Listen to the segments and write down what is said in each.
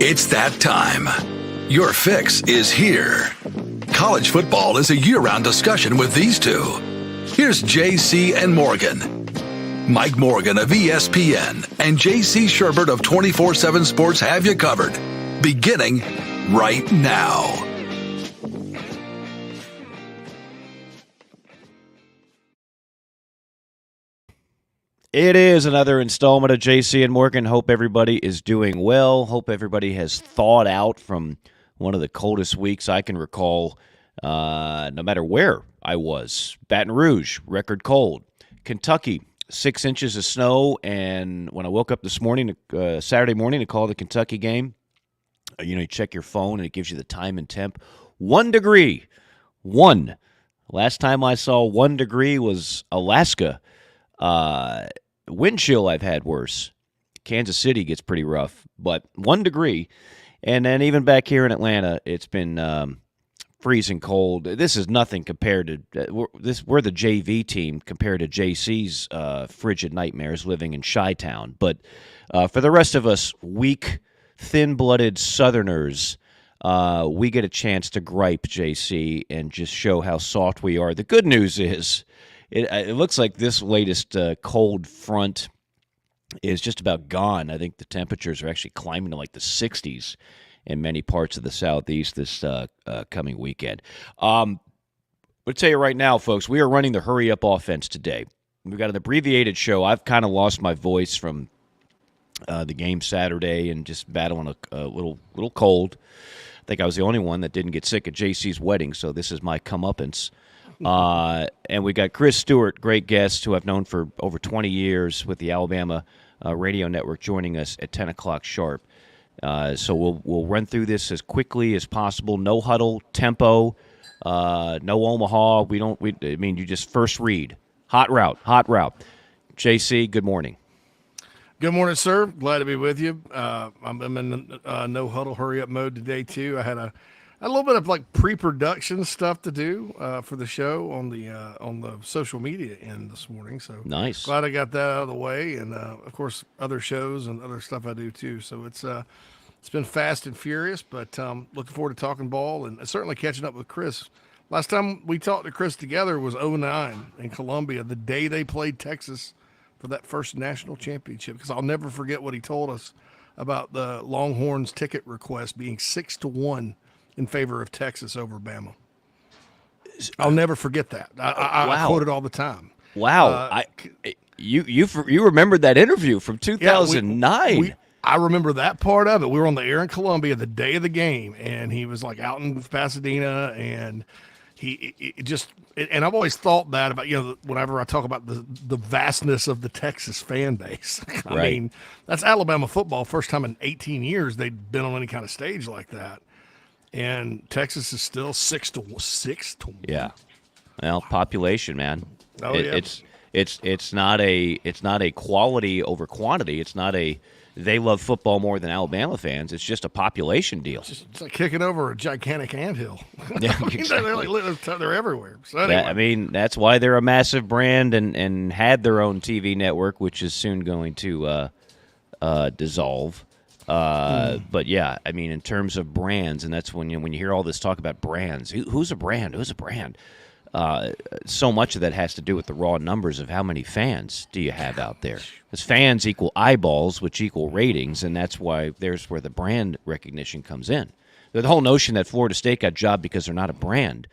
It's that time. Your fix is here. College football is a year-round discussion with these two. Here's JC and Morgan. Mike Morgan of ESPN and JC Shurburtt of 24/7 Sports have you covered. Beginning right now. It is another installment of JC and Morgan. Hope everybody is doing well. Hope everybody has thawed out from one of the coldest weeks I can recall, no matter where I was. Baton Rouge, record cold. Kentucky, 6 inches of snow. And when I woke up this morning, Saturday morning, to call the Kentucky game, you check your phone and it gives you the time and temp. 1 degree. 1. Last time I saw 1 degree was Alaska. Wind chill I've had worse. Kansas City gets pretty rough, but 1 degree. And then even back here in Atlanta, it's been freezing cold. This is nothing compared to we're the JV team compared to JC's frigid nightmares living in Chi-Town. But for the rest of us weak, thin-blooded Southerners, we get a chance to gripe, JC, and just show how soft we are. The good news is it looks like this latest cold front is just about gone. I think the temperatures are actually climbing to like the 60s in many parts of the Southeast this coming weekend. I'll tell you right now, folks, we are running the hurry-up offense today. We've got an abbreviated show. I've kind of lost my voice from the game Saturday and just battling a little cold. I think I was the only one that didn't get sick at JC's wedding, so this is my comeuppance. And we got Chris Stewart, great guest who I've known for over 20 years with the Alabama radio network, joining us at 10 o'clock sharp. So we'll run through this as quickly as possible. No huddle, tempo, no Omaha. You just first read. Hot route. JC, good morning. Good morning, sir. Glad to be with you. I'm in no huddle, hurry up mode today too. I had a little bit of like pre-production stuff to do for the show on the social media end this morning. So nice. Glad I got that out of the way, and of course other shows and other stuff I do too. So it's been fast and furious, but looking forward to talking ball and certainly catching up with Chris. Last time we talked to Chris together was 2009 in Columbia, the day they played Texas for that first national championship. Because I'll never forget what he told us about the Longhorns ticket request being 6-1. In favor of Texas over Bama. I'll never forget that. I quote it all the time. Wow. You remembered that interview from 2009. Yeah, I remember that part of it. We were on the air in Columbia the day of the game, and he was like out in Pasadena, and and I've always thought that about, whenever I talk about the vastness of the Texas fan base. I mean, that's Alabama football. First time in 18 years they'd been on any kind of stage like that. And Texas is still 6-1. Yeah, well, population, man. Oh, yeah. It's not a quality over quantity. It's not a they love football more than Alabama fans. It's just a population deal. It's like kicking over a gigantic anthill. Yeah, exactly. They're everywhere. So anyway. That's why they're a massive brand and had their own TV network, which is soon going to dissolve. But yeah, in terms of brands, and that's when you hear all this talk about brands, who's a brand? So much of that has to do with the raw numbers of how many fans do you have out there. Because fans equal eyeballs, which equal ratings, and that's why there's where the brand recognition comes in. The whole notion that Florida State got jobbed because they're not a brand,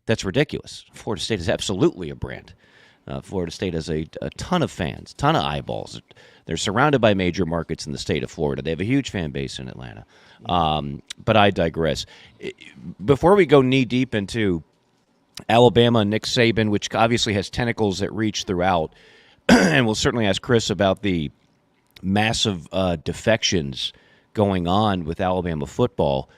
that's ridiculous. Florida State is absolutely a brand. Florida State has a ton of fans, ton of eyeballs. They're surrounded by major markets in the state of Florida. They have a huge fan base in Atlanta. But I digress. Before we go knee-deep into Alabama and Nick Saban, which obviously has tentacles that reach throughout, and we'll certainly ask Chris about the massive defections going on with Alabama football.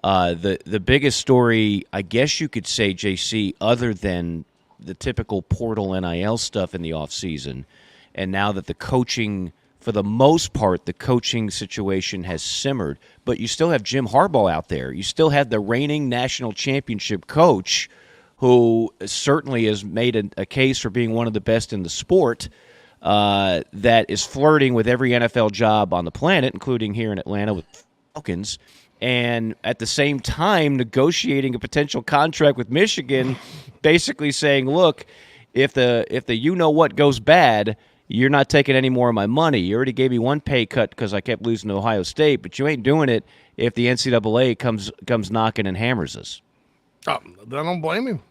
The biggest story, I guess you could say, JC, other than the typical portal NIL stuff in the offseason, and now that the coaching, for the most part, the coaching situation has simmered, but you still have Jim Harbaugh out there. You still have the reigning national championship coach who certainly has made a case for being one of the best in the sport, that is flirting with every NFL job on the planet, including here in Atlanta with Falcons, and at the same time negotiating a potential contract with Michigan, basically saying, look, if the you-know-what goes bad, you're not taking any more of my money. You already gave me one pay cut because I kept losing to Ohio State, but you ain't doing it if the NCAA comes knocking and hammers us. I don't blame him.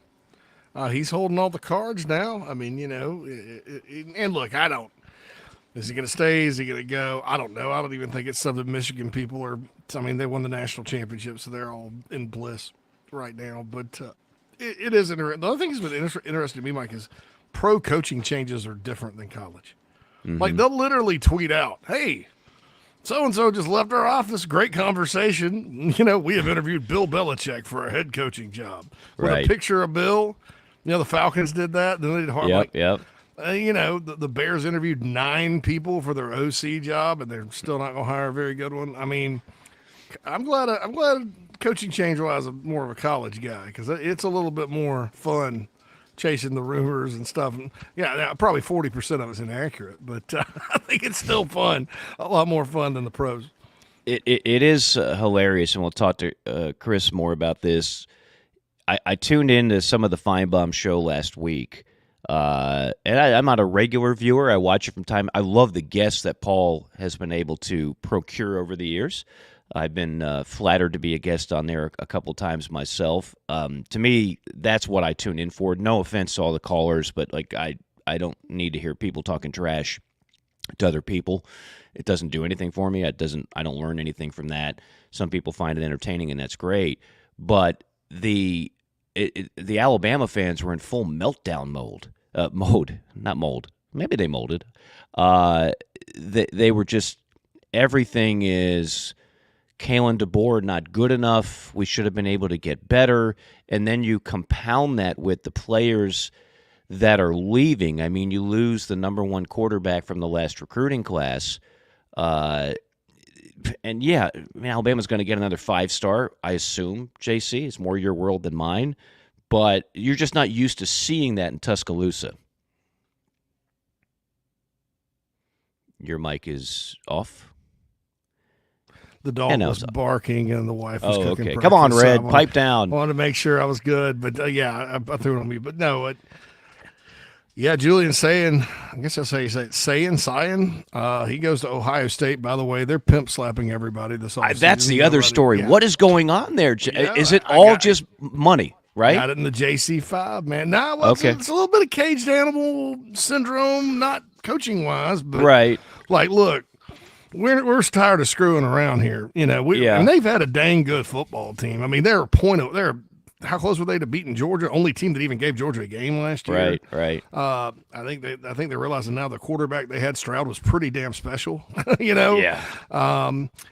He's holding all the cards now. I mean, and look, I don't. Is he going to stay? Is he going to go? I don't know. I don't even think it's something Michigan people are. I mean, they won the national championship, so they're all in bliss right now. But it is interesting. The other thing that's been interesting to me, Mike, is pro coaching changes are different than college. Mm-hmm. Like, they'll literally tweet out, hey, so-and-so just left our office. Great conversation. We have interviewed Bill Belichick for our head coaching job. With a picture of Bill. The Falcons did that. Then they did hard. Yep. The Bears interviewed 9 people for their OC job, and they're still not going to hire a very good one. I mean, I'm glad coaching change-wise I'm more of a college guy because it's a little bit more fun chasing the rumors and stuff. And probably 40% of it's inaccurate, but I think it's still fun, a lot more fun than the pros. It is hilarious, and we'll talk to Chris more about this. I tuned into some of the Feinbaum show last week. And I'm not a regular viewer. I watch it from time. I love the guests that Paul has been able to procure over the years. I've been flattered to be a guest on there a couple times myself. To me, that's what I tune in for. No offense to all the callers, but I don't need to hear people talking trash to other people. It doesn't do anything for me. I don't learn anything from that. Some people find it entertaining, and that's great. But the Alabama fans were in full meltdown mode. Not mold. Maybe they molded. They were just, everything is Kalen DeBoer not good enough. We should have been able to get better. And then you compound that with the players that are leaving. I mean, you lose the number 1 quarterback from the last recruiting class. And yeah, Alabama's going to get another 5-star, I assume, JC. It's more your world than mine. But you're just not used to seeing that in Tuscaloosa. Your mic is off. The dog was barking and the wife was cooking breakfast. Come on, Red, pipe down. I wanted to make sure I was good, but I threw it on me. But no, Julian Sayin, I guess that's how you say it. Sayin. He goes to Ohio State, by the way. They're pimp slapping everybody this offseason. That's the other story. Yeah. What is going on there? Is it all just money, right? Got it in the JC5, man. No, it's a little bit of caged animal syndrome, not coaching-wise, but right. Like, look, we're tired of screwing around here. And they've had a dang good football team. I mean, how close were they to beating Georgia? Only team that even gave Georgia a game last year. Right. I think they're realizing now the quarterback they had, Stroud, was pretty damn special. Yeah.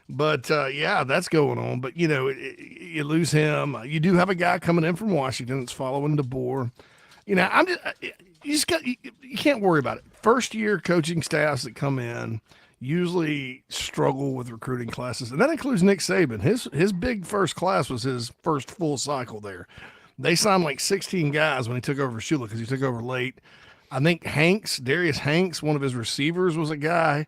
That's going on. But you lose him. You do have a guy coming in from Washington that's following DeBoer. You can't worry about it. First year coaching staffs that come in usually struggle with recruiting classes, and that includes Nick Saban. His big first class was his first full cycle there. They signed like 16 guys when he took over Shula because he took over late. I think Darius Hanks, one of his receivers, was a guy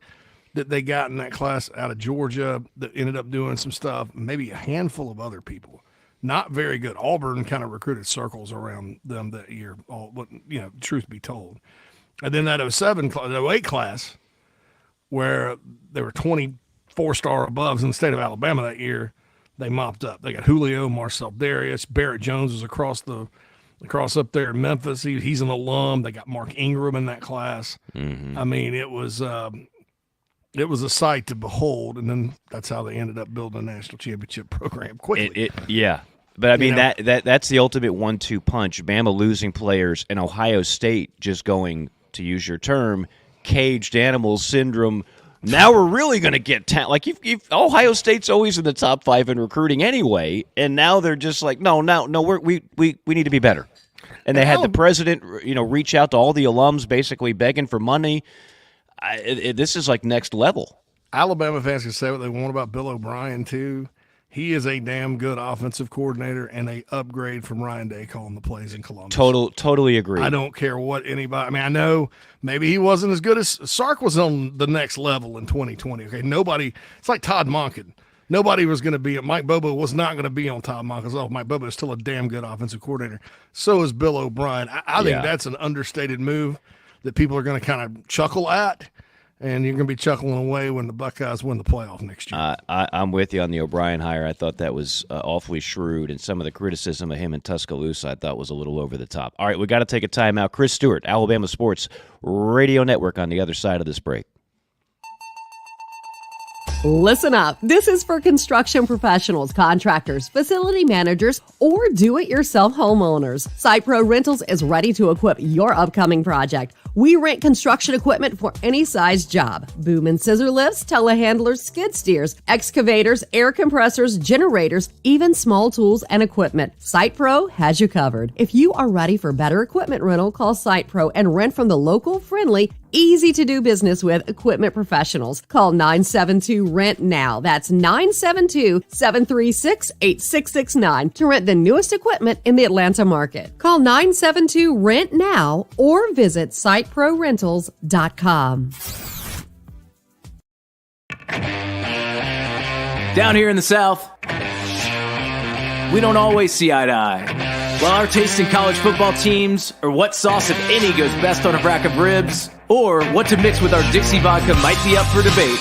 that they got in that class out of Georgia that ended up doing some stuff. Maybe a handful of other people. Not very good. Auburn kind of recruited circles around them that year, truth be told. And then that 08 class, where there were 24-star aboves in the state of Alabama that year, they mopped up. They got Julio, Marcel Darius, Barrett Jones was across up there in Memphis. He's an alum. They got Mark Ingram in that class. Mm-hmm. I mean, it was a sight to behold, and then that's how they ended up building a national championship program quickly. But I mean that's the ultimate 1-2 punch. Bama losing players and Ohio State just going, to use your term, caged animal syndrome. Now we're really going to get talent. Like Ohio State's always in the top 5 in recruiting anyway, and now they're just like, no, we need to be better. And they had the president, reach out to all the alums, basically begging for money. This is like next level. Alabama fans can say what they want about Bill O'Brien too. He is a damn good offensive coordinator and a upgrade from Ryan Day calling the plays in Columbus. Totally agree. I don't care what anybody – I mean, I know maybe he wasn't as good as – Sark was on the next level in 2020. Okay, nobody – it's like Todd Monken. nobody was going to be. Mike Bobo was not going to be on top of Monken's off. Mike Bobo is still a damn good offensive coordinator. So is Bill O'Brien. I think that's an understated move that people are going to kind of chuckle at. And you're going to be chuckling away when the Buckeyes win the playoff next year. I'm with you on the O'Brien hire. I thought that was awfully shrewd, and some of the criticism of him in Tuscaloosa I thought was a little over the top. All right, we got to take a timeout. Chris Stewart, Alabama Sports Radio Network, on the other side of this break. Listen up. This is for construction professionals, contractors, facility managers, or do-it-yourself homeowners. SitePro Rentals is ready to equip your upcoming project. We rent construction equipment for any size job. Boom and scissor lifts, telehandlers, skid steers, excavators, air compressors, generators, even small tools and equipment. SitePro has you covered. If you are ready for better equipment rental, call SitePro and rent from the local, friendly, easy to do business with equipment professionals. Call 972-RENT-NOW. That's 972-736-8669 to rent the newest equipment in the Atlanta market. Call 972-RENT-NOW or visit siteprorentals.com. Down here in the South, we don't always see eye to eye. While our taste in college football teams, or what sauce, if any, goes best on a rack of ribs, or what to mix with our Dixie vodka might be up for debate,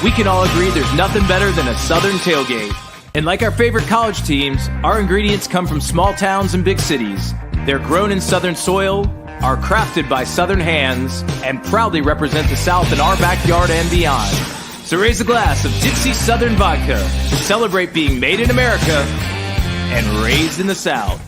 we can all agree there's nothing better than a Southern tailgate. And like our favorite college teams, our ingredients come from small towns and big cities. They're grown in Southern soil, are crafted by Southern hands, and proudly represent the South in our backyard and beyond. So raise a glass of Dixie Southern Vodka to celebrate being made in America and raised in the South.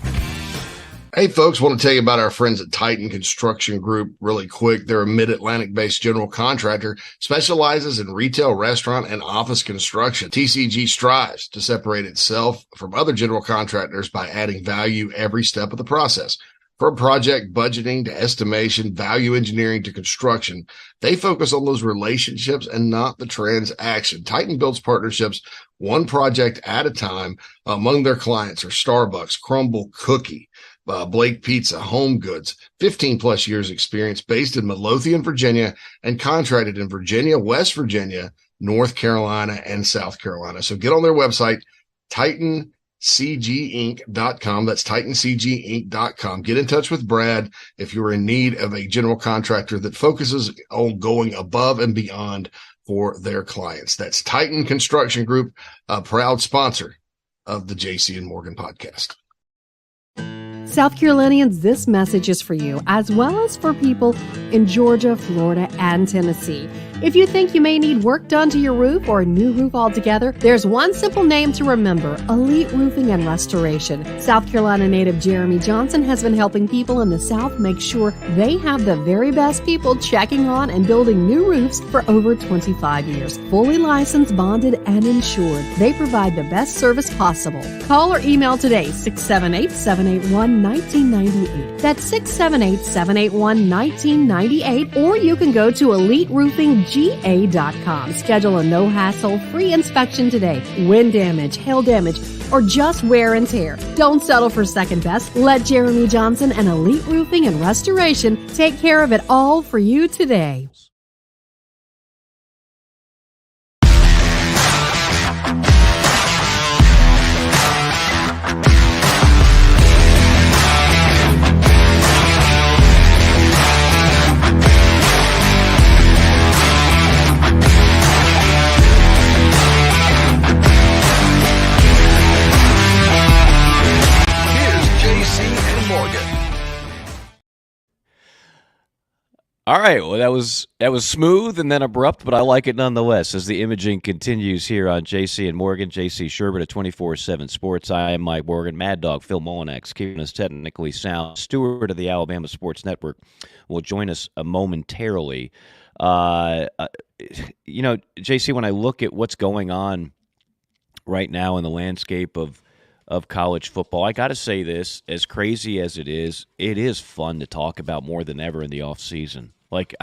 Hey, folks, want to tell you about our friends at Titan Construction Group really quick. They're a Mid-Atlantic-based general contractor, specializes in retail, restaurant, and office construction. TCG strives to separate itself from other general contractors by adding value every step of the process. From project budgeting to estimation, value engineering to construction, they focus on those relationships and not the transaction. Titan builds partnerships one project at a time. Among their clients are Starbucks, Crumble Cookie, Blake Pizza, Home Goods, 15 plus years experience, based in Midlothian, Virginia, and contracted in Virginia, West Virginia, North Carolina, and South Carolina. So get on their website, TitanCGinc.com. That's TitanCGinc.com. Get in touch with Brad if you're in need of a general contractor that focuses on going above and beyond for their clients. That's Titan Construction Group, a proud sponsor of the JC and Morgan podcast. South Carolinians, this message is for you, as well as for people in Georgia, Florida, and Tennessee. If you think you may need work done to your roof or a new roof altogether, there's one simple name to remember: Elite Roofing and Restoration. South Carolina native Jeremy Johnson has been helping people in the South make sure they have the very best people checking on and building new roofs for over 25 years. Fully licensed, bonded, and insured, they provide the best service possible. Call or email today, 678-781-1998. That's 678-781-1998, or you can go to EliteRoofingGA.com. Schedule a no-hassle, free inspection today. Wind damage, hail damage, or just wear and tear. Don't settle for second best. Let Jeremy Johnson and Elite Roofing and Restoration take care of it all for you today. All right, well, that was smooth and then abrupt, but I like it nonetheless as the imaging continues here on JC and Morgan. JC Shurburtt at 24/7 Sports. I am Mike Morgan. Mad Dog Phil Molinax keeping us technically sound. Stewart of the Alabama Sports Network will join us momentarily. JC, when I look at what's going on right now in the landscape of college football, I got to say this, as crazy as it is fun to talk about more than ever in the off season. Like,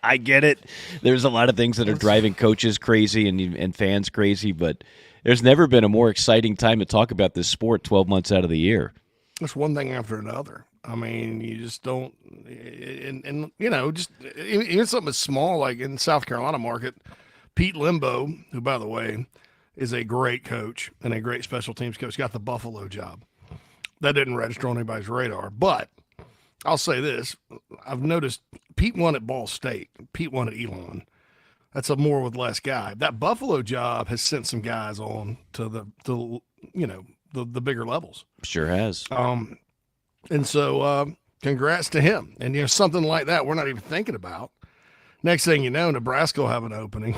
I get it. There's a lot of things that are driving coaches crazy and fans crazy, but there's never been a more exciting time to talk about this sport 12 months out of the year. It's one thing after another. I mean, you just don't, and just even something as small like in South Carolina market, Pete Limbo, who, by the way, is a great coach and a great special teams coach. Got the Buffalo job. That didn't register on anybody's radar. But I'll say this. I've noticed Pete won at Ball State. Pete won at Elon. That's a more with less guy. That Buffalo job has sent some guys on to the bigger levels. Sure has. And so congrats to him. And, something like that we're not even thinking about. Next thing you know, Nebraska will have an opening.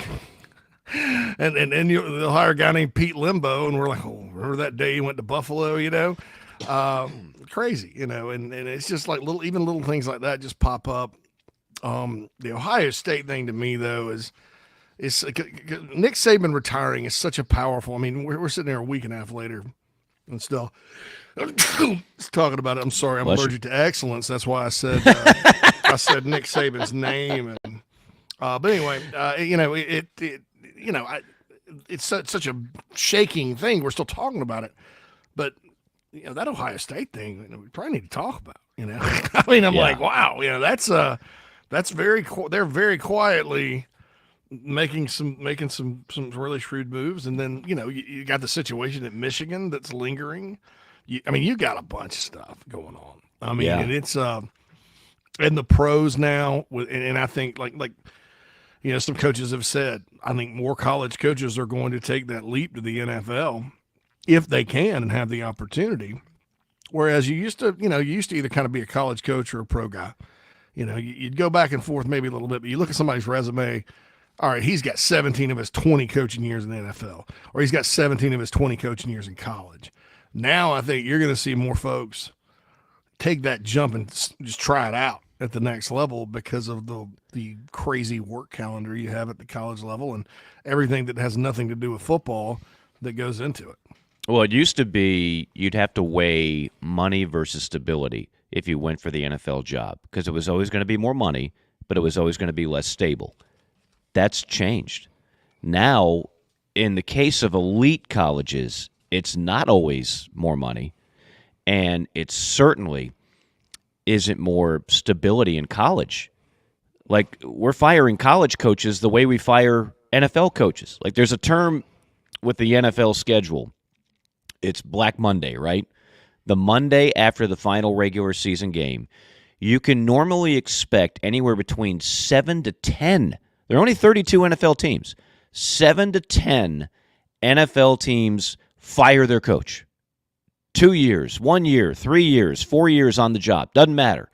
and they'll hire a guy named Pete Limbo, and we're like, oh, remember that day you went to Buffalo, crazy, and it's just like little things like that just pop up. The Ohio State thing to me, though, is Nick Saban retiring is such a powerful, we're sitting there a week and a half later and still talking about it. I'm sorry, I'm allergic to excellence. That's why I said I said Nick Saban's name. And but anyway, it's such a shaking thing. We're still talking about it, but that Ohio State thing, we probably need to talk about. I'm like, wow, that's they're very quietly making some really shrewd moves, and then you got the situation at Michigan that's lingering. You got a bunch of stuff going on. And it's and the pros now, and I think like some coaches have said, I think more college coaches are going to take that leap to the NFL if they can and have the opportunity. Whereas you used to either kind of be a college coach or a pro guy. You'd go back and forth maybe a little bit, but you look at somebody's resume. All right, he's got 17 of his 20 coaching years in the NFL, or he's got 17 of his 20 coaching years in college. Now I think you're going to see more folks take that jump and just try it out at the next level because of the crazy work calendar you have at the college level and everything that has nothing to do with football that goes into it. Well, it used to be you'd have to weigh money versus stability if you went for the NFL job because it was always going to be more money, but it was always going to be less stable. That's changed. Now, in the case of elite colleges, it's not always more money, and it certainly isn't more stability in college. Like, we're firing college coaches the way we fire NFL coaches. Like, there's a term with the NFL schedule. It's Black Monday, right? The Monday after the final regular season game, you can normally expect anywhere between 7 to 10. There are only 32 NFL teams. 7 to 10 NFL teams fire their coach. 2 years, 1 year, 3 years, 4 years on the job. Doesn't matter.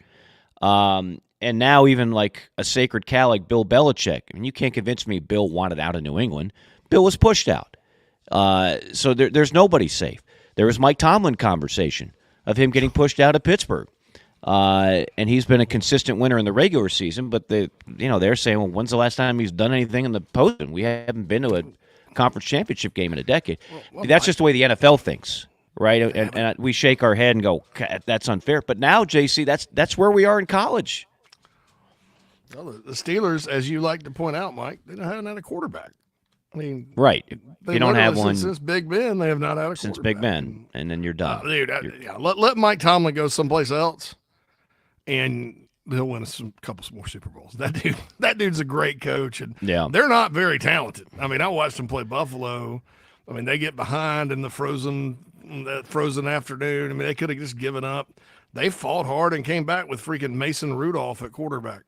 And now even like a sacred cow like Bill Belichick. You can't convince me Bill wanted out of New England. Bill was pushed out. So there's nobody safe. There was Mike Tomlin conversation of him getting pushed out of Pittsburgh. And he's been a consistent winner in the regular season, but they're saying, well, when's the last time he's done anything in the postseason? We haven't been to a conference championship game in a decade. Well, that's just the way the NFL thinks, right? And we shake our head and go, that's unfair. But now, JC, that's where we are in college. Well, the Steelers, as you like to point out, Mike, they haven't had a quarterback. Right. If you don't have one since Big Ben, they have not had a quarterback. Since Big Ben, and then you're done. Let Mike Tomlin go someplace else, and he'll win a couple more Super Bowls. That dude's a great coach, and they're not very talented. I watched them play Buffalo. They get behind in that frozen afternoon. They could have just given up. They fought hard and came back with freaking Mason Rudolph at quarterback.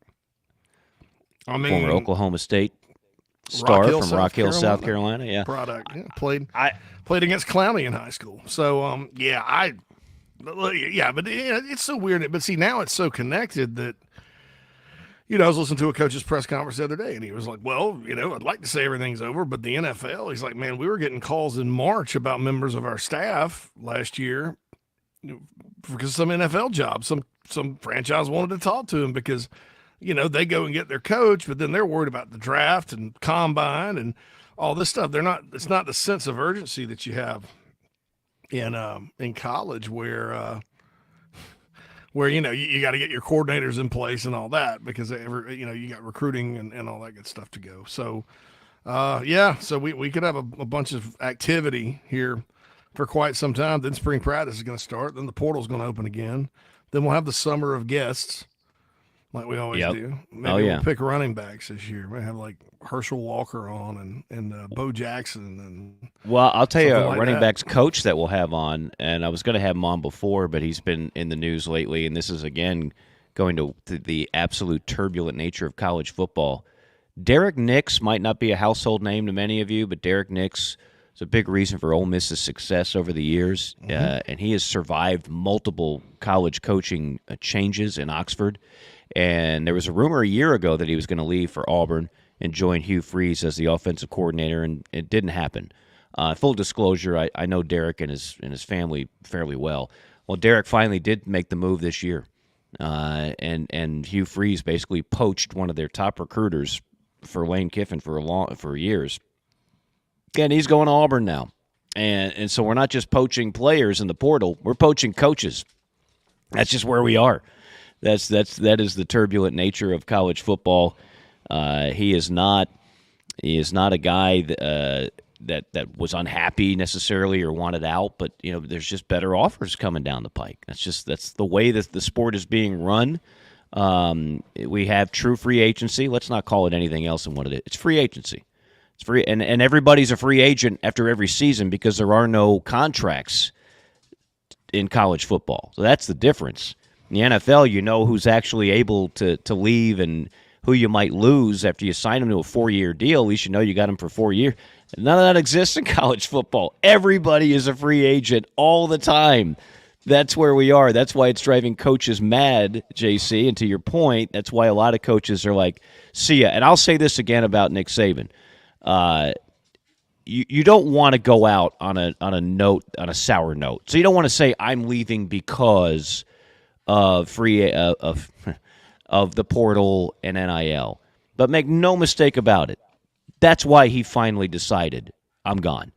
Former Oklahoma State star from Rock Hill, South Carolina. Yeah, product. Yeah, played against Clowney in high school. So but it's so weird. But see, now it's so connected that I was listening to a coach's press conference the other day, and he was like, "Well, I'd like to say everything's over, but the NFL." He's like, "Man, we were getting calls in March about members of our staff last year because some NFL job, some franchise wanted to talk to him because." They go and get their coach, but then they're worried about the draft and combine and all this stuff. It's not the sense of urgency that you have in college where you got to get your coordinators in place and all that because you got recruiting and all that good stuff to go. So, so we could have a bunch of activity here for quite some time. Then spring practice is going to start. Then the portal's going to open again. Then we'll have the summer of guests. like we always Yep. do. Maybe Oh, yeah. we'll pick running backs this year. We have like Herschel Walker on and Bo Jackson and Well, I'll tell you something a like running that. backs coach that we'll have on, and I was going to have him on before, but he's been in the news lately, and this is, again, going to the absolute turbulent nature of college football. Derek Nix might not be a household name to many of you, but Derek Nix is a big reason for Ole Miss's success over the years, and he has survived multiple college coaching changes in Oxford. And there was a rumor a year ago that he was going to leave for Auburn and join Hugh Freeze as the offensive coordinator, and it didn't happen. Full disclosure, I know Derek and his family fairly well. Well, Derek finally did make the move this year, and Hugh Freeze basically poached one of their top recruiters for Lane Kiffin for years, and he's going to Auburn now. And so we're not just poaching players in the portal; we're poaching coaches. That's just where we are. That is the turbulent nature of college football. He is not a guy that was unhappy necessarily or wanted out, but there's just better offers coming down the pike. That's the way that the sport is being run. We have true free agency. Let's not call it anything else than what it is. It's free agency. It's free, and everybody's a free agent after every season because there are no contracts in college football. So that's the difference. In the NFL, you know who's actually able to leave and who you might lose after you sign them to a 4-year deal. At least you know you got them for 4 years. None of that exists in college football. Everybody is a free agent all the time. That's where we are. That's why it's driving coaches mad, JC. And to your point, that's why a lot of coaches are like, see ya. And I'll say this again about Nick Saban. You don't want to go out on a sour note. So you don't want to say I'm leaving because of of the portal and NIL. But make no mistake about it. That's why he finally decided I'm gone.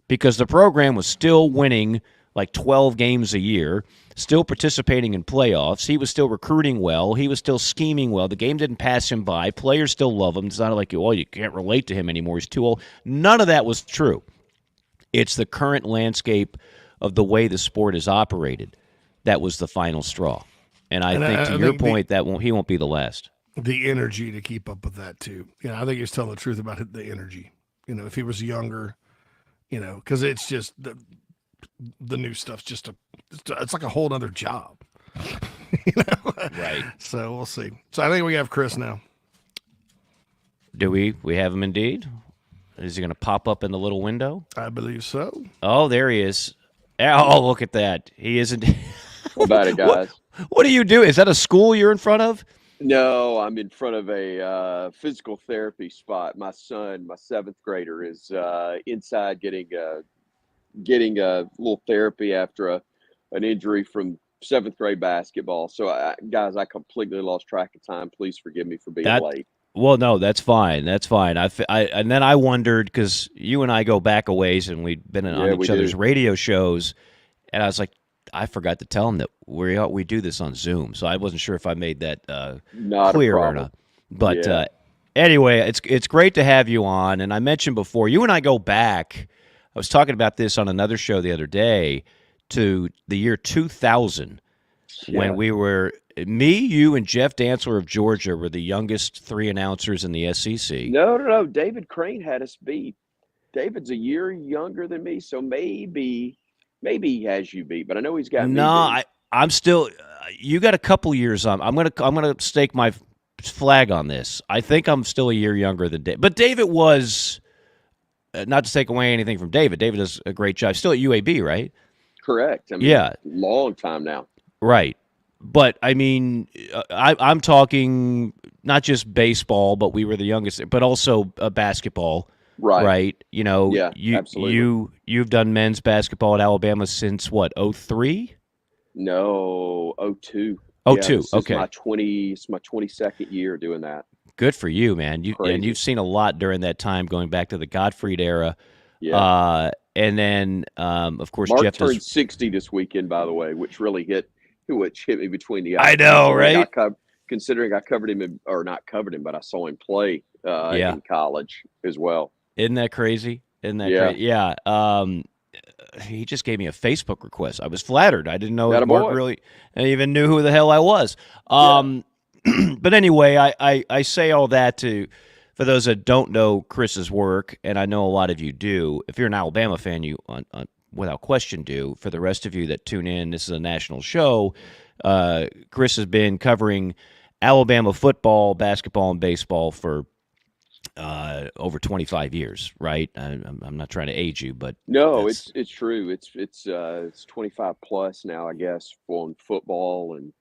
Because the program was still winning like 12 games a year, still participating in playoffs. He was still recruiting well. He was still scheming well. The game didn't pass him by. Players still love him. It's not like, well, you can't relate to him anymore. He's too old. None of that was true. It's the current landscape of the way the sport is operated that was the final straw. And I think, to your point, he won't be the last. The energy to keep up with that too. I think he's telling the truth about the energy. If he was younger, because it's just the new stuff's it's like a whole other job. Right. So we'll see. So I think we have Chris now. Do we? We have him indeed. Is he going to pop up in the little window? I believe so. Oh, there he is. Oh, look at that. He isn't. What about it, guys? What do you do? Is that a school you're in front of? No, I'm in front of a physical therapy spot. My son, my 7th grader, is inside getting a little therapy after an injury from 7th grade basketball. So, guys, I completely lost track of time. Please forgive me for being late. Well, no, that's fine. That's fine. And then I wondered, because you and I go back a ways, and we've been on each other's radio shows, and I was like, I forgot to tell him that we do this on Zoom, so I wasn't sure if I made that clear or not. But anyway, it's great to have you on. And I mentioned before, you and I go back. I was talking about this on another show the other day to the year 2000 when we were me, you, and Jeff Dantzler of Georgia were the youngest 3 announcers in the SEC. No. David Crane had us beat. David's a year younger than me, so maybe he has you beat, but I know he's got me beat. I'm still. You got a couple years on. I'm gonna stake my flag on this. I think I'm still a year younger than David. But David was not to take away anything from David. David does a great job. Still at UAB, right? Correct. I mean, long time now. Right. But I mean, I'm talking not just baseball, but we were the youngest, but also basketball. Right. Absolutely. You've done men's basketball at Alabama since what, 03? No, 02. 02. Okay. It's my 22nd year doing that. Good for you, man. You've seen a lot during that time, going back to the Gottfried era. Yeah. And then, of course, Mark Jeff turned 60 this weekend, by the way, which hit me between the eyes. I know, right? Considering I covered him, or not covered him, but I saw him play in college as well. Isn't that crazy? Crazy? Yeah. He just gave me a Facebook request. I was flattered. I didn't know that Mark really even knew who the hell I was. But anyway, I say all that for those that don't know Chris's work, and I know a lot of you do. If you're an Alabama fan, you without question do. For the rest of you that tune in, this is a national show. Chris has been covering Alabama football, basketball, and baseball for over 25 years, right? I'm not trying to age you, but No, it's true. It's 25 plus now, I guess, on football and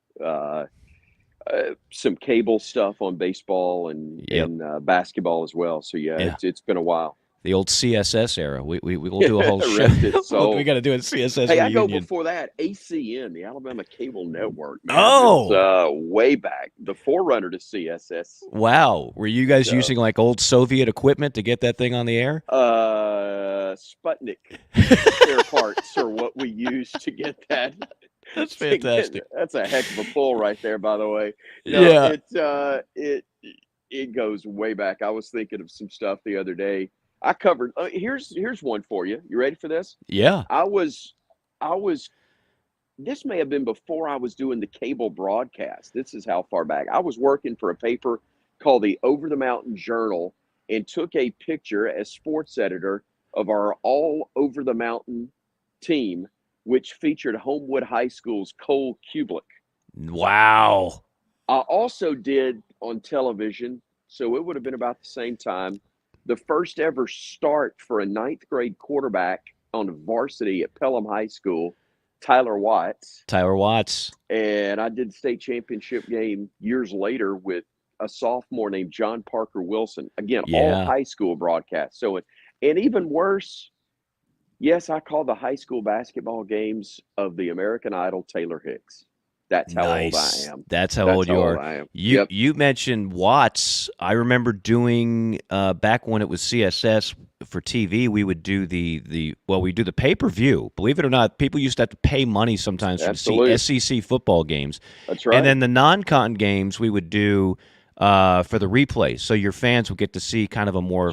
some cable stuff on baseball and basketball as well. So yeah. It's been a while. The old CSS era. We will do a whole show. So, we got to do a CSS hey, reunion. I go before that. ACN, the Alabama Cable Network. Man. Oh, it's, way back, the forerunner to CSS. Wow, were you guys using like old Soviet equipment to get that thing on the air? Sputnik spare parts are what we use to get that. That's fantastic. That's a heck of a pull right there, by the way. No, it goes way back. I was thinking of some stuff the other day. I covered. Here's one for you. You ready for this? Yeah. I was. This may have been before I was doing the cable broadcast. This is how far back. I was working for a paper called the Over the Mountain Journal and took a picture as sports editor of our All Over the Mountain team, which featured Homewood High School's Cole Kublik. Wow. I also did on television, so it would have been about the same time, the first ever start for a 9th grade quarterback on varsity at Pelham High School, Tyler Watts. And I did the state championship game years later with a sophomore named John Parker Wilson. Again, all high school broadcasts. So, and even worse, yes, I call the high school basketball games of the American Idol Taylor Hicks. That's how old I am. That's how old you are. I am. You mentioned Watts. I remember doing back when it was CSS for TV. We would do we do the pay-per-view. Believe it or not, people used to have to pay money sometimes to see SEC football games. That's right. And then the non-con games we would do for the replays, so your fans would get to see kind of a more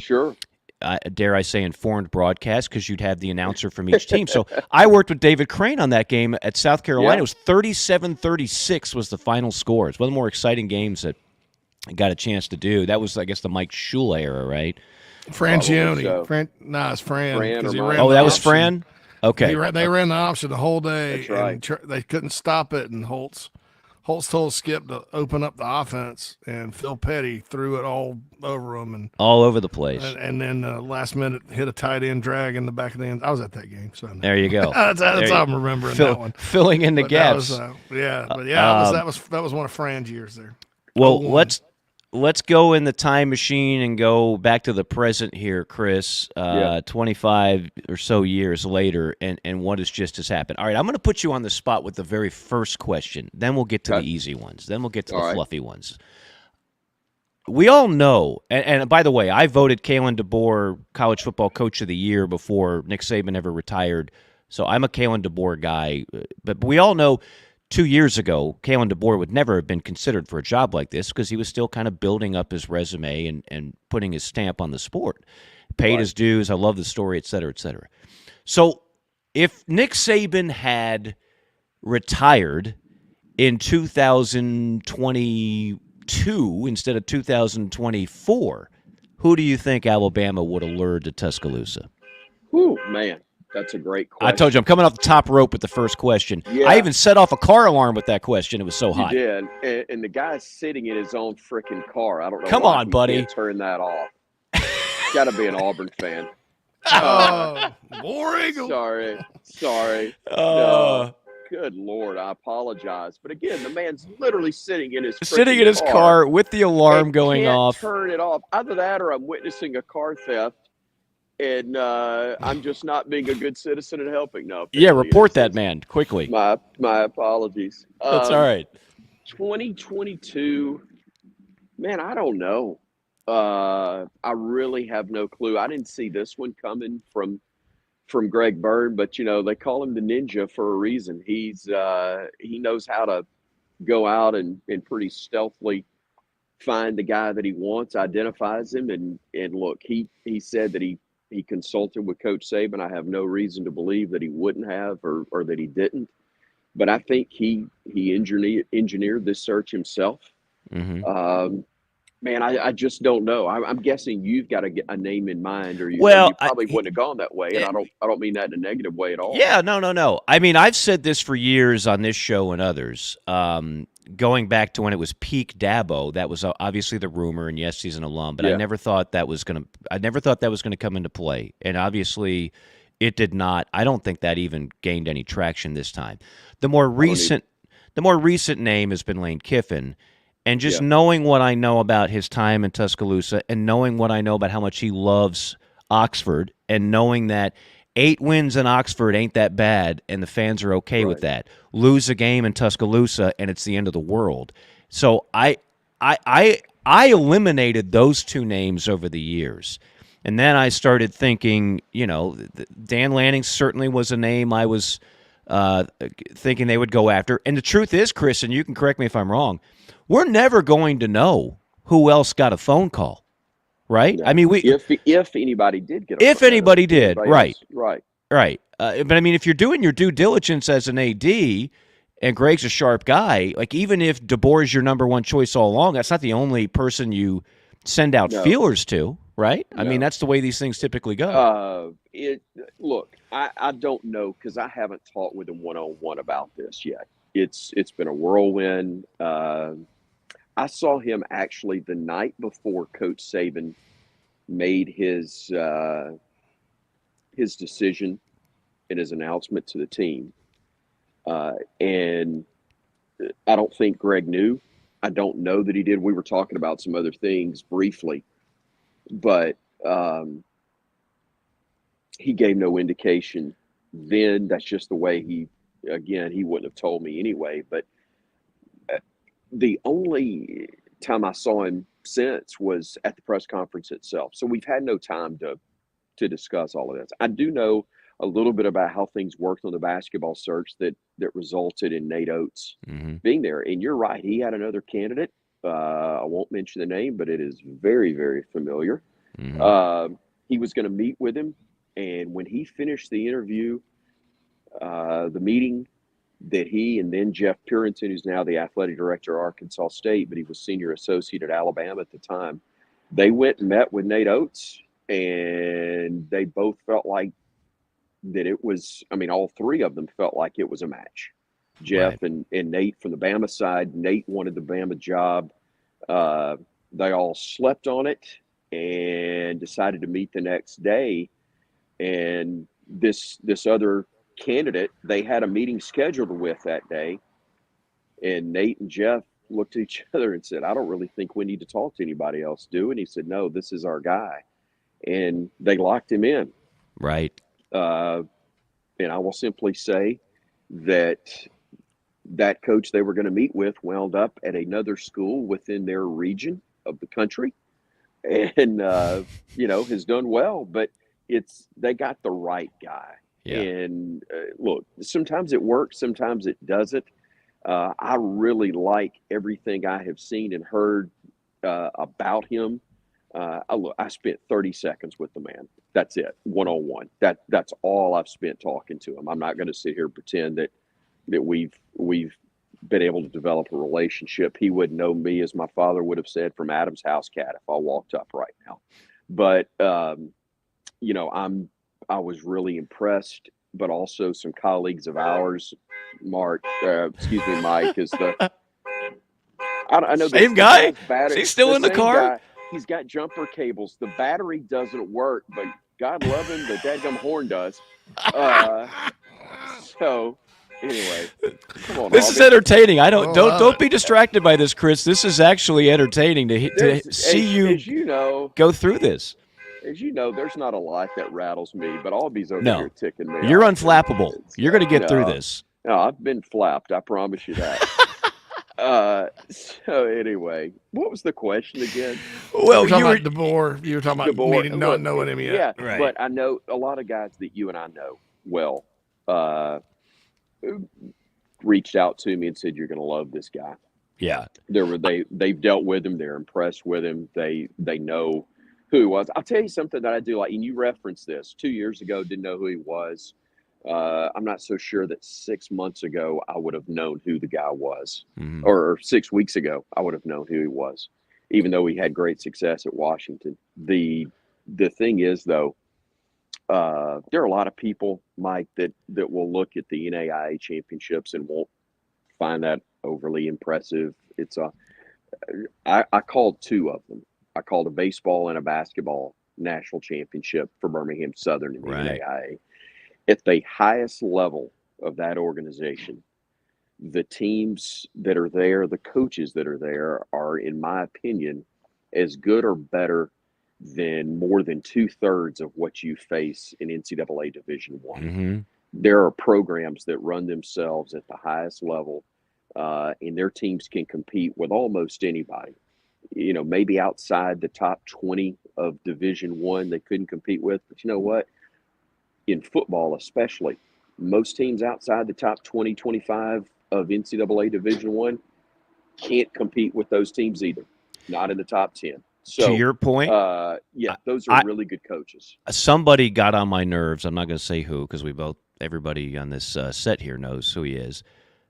dare I say, informed broadcast because you'd have the announcer from each team. So I worked with David Crane on that game at South Carolina. It was 37-36 was the final score. It's one of the more exciting games that I got a chance to do. That was, I guess, the Mike Shula era, right? Francione. So. It's Fran. That was Fran? Okay. They ran the option the whole day. That's right. And they couldn't stop it, and Holtz told Skip to open up the offense, and Phil Petty threw it all over him and all over the place. And then last minute hit a tight end drag in the back of the end. I was at that game, so there you go. that's all I'm remembering that one. Filling in the gaps. That was one of Fran's years there. Well, let's go in the time machine and go back to the present here, Chris. 25 or so years later, and what has happened. All right, I'm going to put you on the spot with the very first question. Then we'll get to the easy ones. Then we'll get to the fluffy ones. We all know, and by the way, I voted Kalen DeBoer College Football Coach of the Year before Nick Saban ever retired. So I'm a Kalen DeBoer guy. But we all know 2 years ago, Kalen DeBoer would never have been considered for a job like this because he was still kind of building up his resume and putting his stamp on the sport. Paid his dues. I love the story, et cetera, et cetera. So if Nick Saban had retired in 2022 instead of 2024, who do you think Alabama would have lured to Tuscaloosa? Ooh, man. That's a great question. I told you, I'm coming off the top rope with the first question. Yeah. I even set off a car alarm with that question. It was so hot. You did, and the guy's sitting in his own freaking car. I don't know. Come why on, he buddy. can't turn that off. Got to be an Auburn fan. Boring. Sorry. No. Good Lord, I apologize. But again, the man's literally sitting in his car with the alarm going off. Turn it off. Either that, or I'm witnessing a car theft. And I'm just not being a good citizen and helping. No. Report that man quickly. My apologies. That's all right. 2022, man, I don't know. I really have no clue. I didn't see this one coming from Greg Byrne, but they call him the ninja for a reason. He knows how to go out and pretty stealthily find the guy that he wants, identifies him, and look, he said that he consulted with Coach Saban. I have no reason to believe that he wouldn't have or that he didn't. But I think he engineered this search himself. Man, I just don't know. I'm guessing you've got a name in mind, or Well, you probably wouldn't have gone that way. And I don't mean that in a negative way at all. yeah, no. I mean, I've said this for years on this show and others. Going back to when it was peak Dabo, that was obviously the rumor, and yes, he's an alum. But I never thought that was going to come into play, and obviously, it did not. I don't think that even gained any traction this time. The more recent name has been Lane Kiffin. And just knowing what I know about his time in Tuscaloosa and knowing what I know about how much he loves Oxford and knowing that 8 wins in Oxford ain't that bad and the fans are okay with that. Lose a game in Tuscaloosa and it's the end of the world. So I eliminated those 2 names over the years. And then I started thinking, Dan Lanning certainly was a name I was thinking they would go after. And the truth is, Chris, and you can correct me if I'm wrong, we're never going to know who else got a phone call, right? No. I mean, if anybody did get a if anybody did, right, else, right. But I mean, if you're doing your due diligence as an AD, and Greg's a sharp guy, like even if DeBoer is your number 1 choice all along, that's not the only person you send out feelers to, right? I mean, that's the way these things typically go. Look, I don't know because I haven't talked with him one-on-one about this yet. It's been a whirlwind. I saw him actually the night before Coach Saban made his decision and his announcement to the team. And I don't think Greg knew. I don't know that he did. We were talking about some other things briefly, but he gave no indication then. That's just the way he wouldn't have told me anyway. But the only time I saw him since was at the press conference itself. So we've had no time to discuss all of this. I do know a little bit about how things worked on the basketball search that resulted in Nate Oates being there. And you're right. He had another candidate. I won't mention the name, but it is very, very familiar. He was going to meet with him. And when he finished the interview, the meeting that he and then Jeff Purinton, who's now the athletic director of Arkansas State, but he was senior associate at Alabama at the time, they went and met with Nate Oates, and they both felt like that it was, all 3 of them felt like it was a match. Jeff and Nate from the Bama side. Nate wanted the Bama job. They all slept on it and decided to meet the next day. And this other candidate they had a meeting scheduled with that day, and Nate and Jeff looked at each other and said, I don't really think we need to talk to anybody else, do? And he said, no, this is our guy. And they locked him in. Right. And I will simply say that coach they were going to meet with wound up at another school within their region of the country and has done well, but they got the right guy. Yeah. And look, sometimes it works, sometimes it doesn't. I really like everything I have seen and heard about him. I spent 30 seconds with the man. That's it, one-on-one. That's all I've spent talking to him. I'm not going to sit here and pretend that we've been able to develop a relationship. He would know me, as my father would have said, from Adam's house cat if I walked up right now. But I was really impressed, but also some colleagues of ours, Mike, is the I know same guy. Is he still in the car? Guy, he's got jumper cables. The battery doesn't work, but God love him, the dadgum horn does. So anyway, come on. This is entertaining. Don't be distracted by this, Chris. This is actually entertaining to see you go through this. As you know, there's not a lot that rattles me, but Albie's over here ticking me. You're unflappable. You're going to get through this. No, I've been flapped. I promise you that. So anyway, what was the question again? Well, you were DeBoer. You were talking about meeting, not knowing him yet. Yeah, right. But I know a lot of guys that you and I know well reached out to me and said, "You're going to love this guy." Yeah, they've dealt with him. They're impressed with him. They know who he was. I'll tell you something that I do like, and you referenced this 2 years ago, didn't know who he was. I'm not so sure that 6 months ago I would have known who the guy was, or 6 weeks ago I would have known who he was, even though he had great success at Washington. The thing is, though, there are a lot of people, Mike, that will look at the NAIA championships and won't find that overly impressive. I called two of them. I called a baseball and a basketball national championship for Birmingham Southern in the Right. NAIA. At the highest level of that organization, the teams that are there, the coaches that are there are, in my opinion, as good or better than more than 2/3 of what you face in NCAA Division I. Mm-hmm. There are programs that run themselves at the highest level, and their teams can compete with almost anybody. Maybe outside the top 20 of Division I, they couldn't compete with. But you know what? In football, especially, most teams outside the top 20, 25 of NCAA Division I can't compete with those teams either. Not in the top 10. So, To your point, those are really good coaches. Somebody got on my nerves. I'm not going to say who because everybody on this set here knows who he is,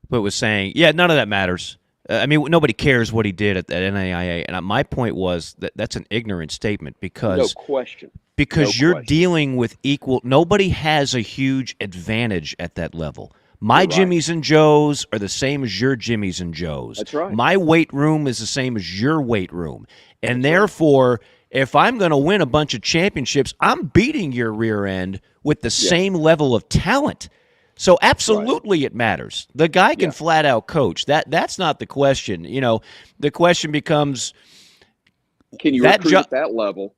but was saying, yeah, none of that matters. I mean, nobody cares what he did at NAIA. And my point was that that's an ignorant statement because No question. Because you're dealing with equal. Nobody has a huge advantage at that level. My Jimmys and Joes are the same as your Jimmys and Joes. That's right. My weight room is the same as your weight room. And therefore, if I'm going to win a bunch of championships, I'm beating your rear end with the same level of talent. So absolutely it matters. The guy can flat out coach. That's not the question. The question becomes, can you recruit at that level?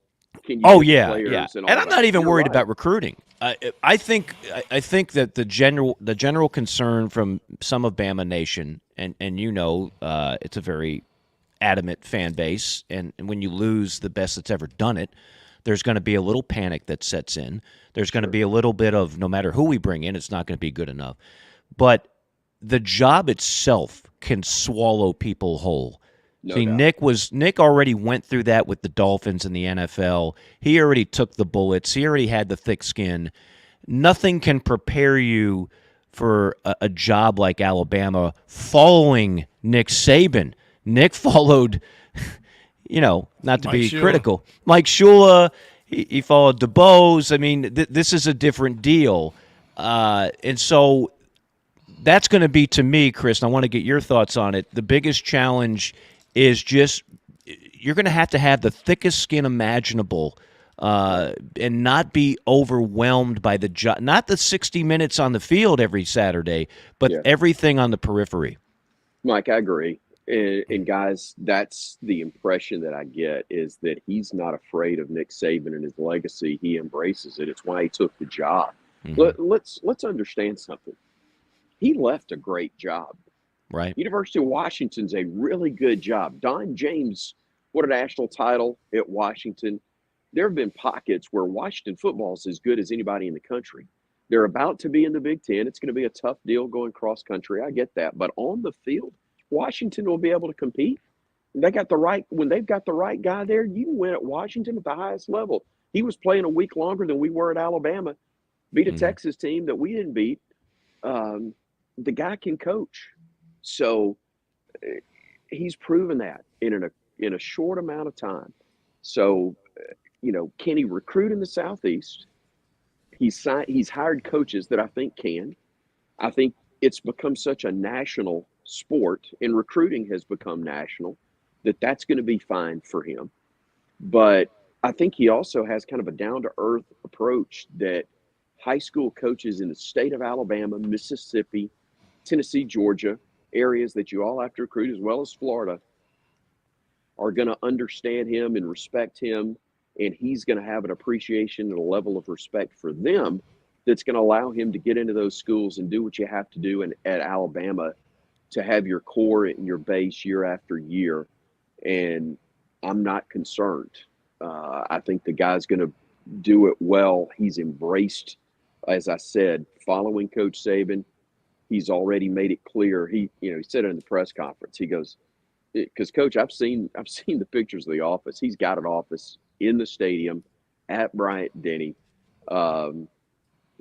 And I'm not even worried about recruiting. I think that the general concern from some of Bama Nation, and it's a very adamant fan base, and when you lose the best that's ever done it, there's going to be a little panic that sets in. There's going to be a little bit of, no matter who we bring in, it's not going to be good enough. But the job itself can swallow people whole. No See, doubt. Nick already went through that with the Dolphins in the NFL. He already took the bullets. He already had the thick skin. Nothing can prepare you for a job like Alabama following Nick Saban. Nick followed, not to be critical, Mike Shula. He followed DeBose. I mean, this is a different deal. And so that's going to be, to me, Chris, and I want to get your thoughts on it, the biggest challenge is just you're going to have the thickest skin imaginable and not be overwhelmed by the job, not the 60 minutes on the field every Saturday, but everything on the periphery. Mike, I agree. And guys, that's the impression that I get, is that he's not afraid of Nick Saban and his legacy. He embraces it. It's why he took the job. Mm-hmm. Let's understand something. He left a great job. Right. University of Washington's a really good job. Don James won a national title at Washington. There have been pockets where Washington football is as good as anybody in the country. They're about to be in the Big Ten. It's going to be a tough deal going cross country. I get that. But on the field, Washington will be able to compete. When they've got the right guy there, you can win at Washington at the highest level. He was playing a week longer than we were at Alabama, beat a Texas team that we didn't beat. The guy can coach. So he's proven that in a short amount of time. So, can he recruit in the Southeast? He's hired coaches that I think can. I think it's become such a national sport, and recruiting has become national, that's going to be fine for him. But I think he also has kind of a down-to-earth approach that high school coaches in the state of Alabama, Mississippi, Tennessee, Georgia, areas that you all have to recruit, as well as Florida, are going to understand him and respect him, and he's going to have an appreciation and a level of respect for them that's going to allow him to get into those schools and do what you have to do at Alabama to have your core and your base year after year. And I'm not concerned. I think the guy's going to do it well. He's embraced, as I said, following Coach Saban. He's already made it clear. He said it in the press conference. He goes, because Coach, I've seen the pictures of the office. He's got an office in the stadium at Bryant-Denny.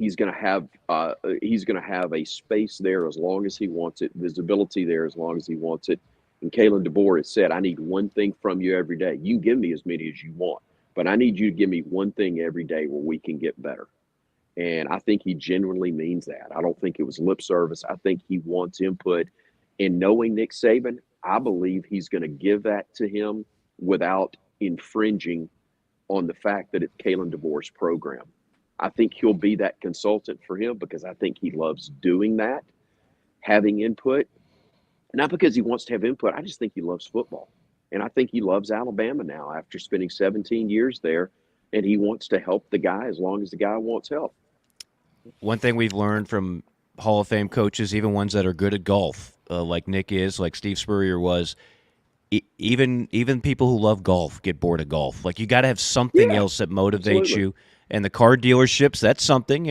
he's going to have a space there as long as he wants it, visibility there as long as he wants it. And Kalen DeBoer has said, I need one thing from you every day. You can give me as many as you want, but I need you to give me one thing every day where we can get better. And I think he genuinely means that. I don't think it was lip service. I think he wants input. And knowing Nick Saban, I believe he's going to give that to him without infringing on the fact that it's Kalen DeBoer's program. I think he'll be that consultant for him because I think he loves doing that, having input. Not because he wants to have input. I just think he loves football. And I think he loves Alabama now after spending 17 years there. And he wants to help the guy as long as the guy wants help. One thing we've learned from Hall of Fame coaches, even ones that are good at golf, like Nick is, like Steve Spurrier was, even people who love golf get bored of golf. Like, you got to have something else that motivates you. And the car dealerships, that's something,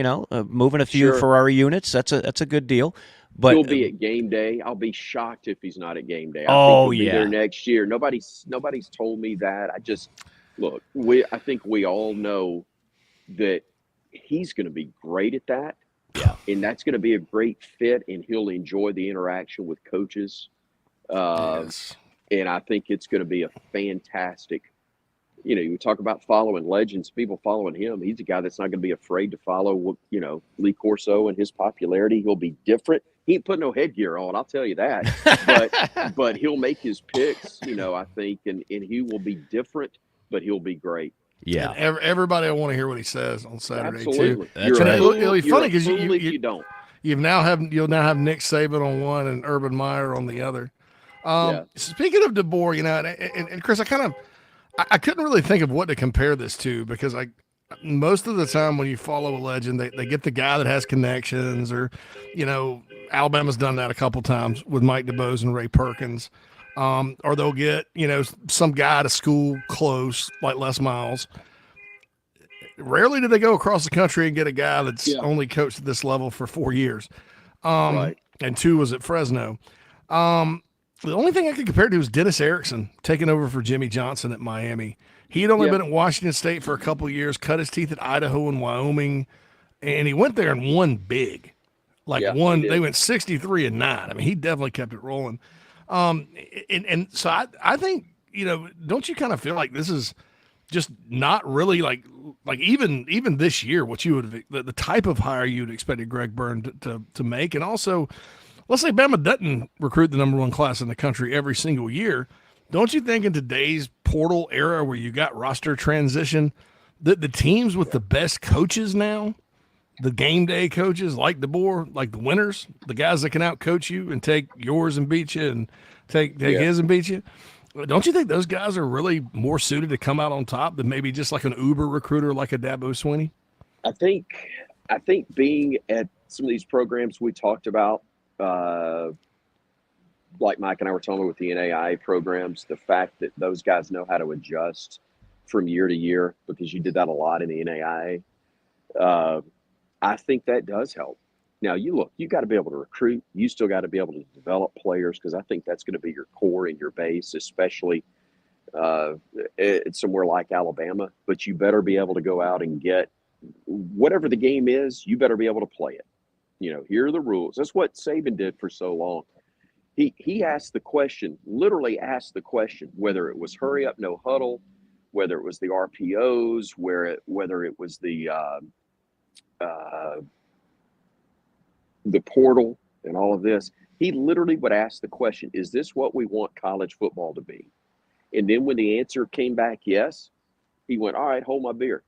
moving a few Ferrari units, that's a good deal. But he'll be at game day. I'll be shocked if he's not at game day. I think he'll be there next year. Nobody's told me that. I think we all know that he's going to be great at that. Yeah. And that's going to be a great fit, and he'll enjoy the interaction with coaches. Yes. And I think it's going to be a fantastic, you talk about following legends, people following him. He's a guy that's not going to be afraid to follow, Lee Corso and his popularity. He'll be different. He ain't put no headgear on, I'll tell you that. But he'll make his picks, I think, and he will be different, but he'll be great. Yeah. And everybody will want to hear what he says on Saturday, Absolutely. too. That's right. It'll be funny because you don't. You'll now have Nick Saban on one and Urban Meyer on the other. Speaking of DeBoer, and Chris, I couldn't really think of what to compare this to because most of the time when you follow a legend, they get the guy that has connections, or Alabama's done that a couple times with Mike DeBose and Ray Perkins, or they'll get some guy at a school close like Les Miles. Rarely do they go across the country and get a guy that's only coached at this level for 4 years, Right. and 2 was at Fresno. The only thing I could compare to is Dennis Erickson taking over for Jimmy Johnson at Miami. He had only been at Washington State for a couple of years, cut his teeth at Idaho and Wyoming, and he went there and won big. They went 63-9. I mean, he definitely kept it rolling. And so I think, don't you kind of feel like this is just not really like even this year, what you would, the type of hire you'd expected Greg Byrne to make? And also, let's say Bama doesn't recruit the number 1 class in the country every single year. Don't you think in today's portal era where you got roster transition, that the teams with the best coaches now, the game day coaches like DeBoer, like the winners, the guys that can out coach you and take yours and beat you and take his and beat you, don't you think those guys are really more suited to come out on top than maybe just like an Uber recruiter like a Dabo Swinney? I think being at some of these programs we talked about, like Mike and I were talking about with the NAIA programs, the fact that those guys know how to adjust from year to year, because you did that a lot in the NAIA. I think that does help. Now, you got to be able to recruit. You still got to be able to develop players, because I think that's going to be your core and your base, especially at somewhere like Alabama. But you better be able to go out and get whatever the game is. You better be able to play it. Here are the rules. That's what Saban did for so long. He asked the question, literally asked the question, whether it was hurry up, no huddle, whether it was the RPOs, whether it was the portal and all of this. He literally would ask the question, is this what we want college football to be? And then when the answer came back yes, he went, all right, hold my beer.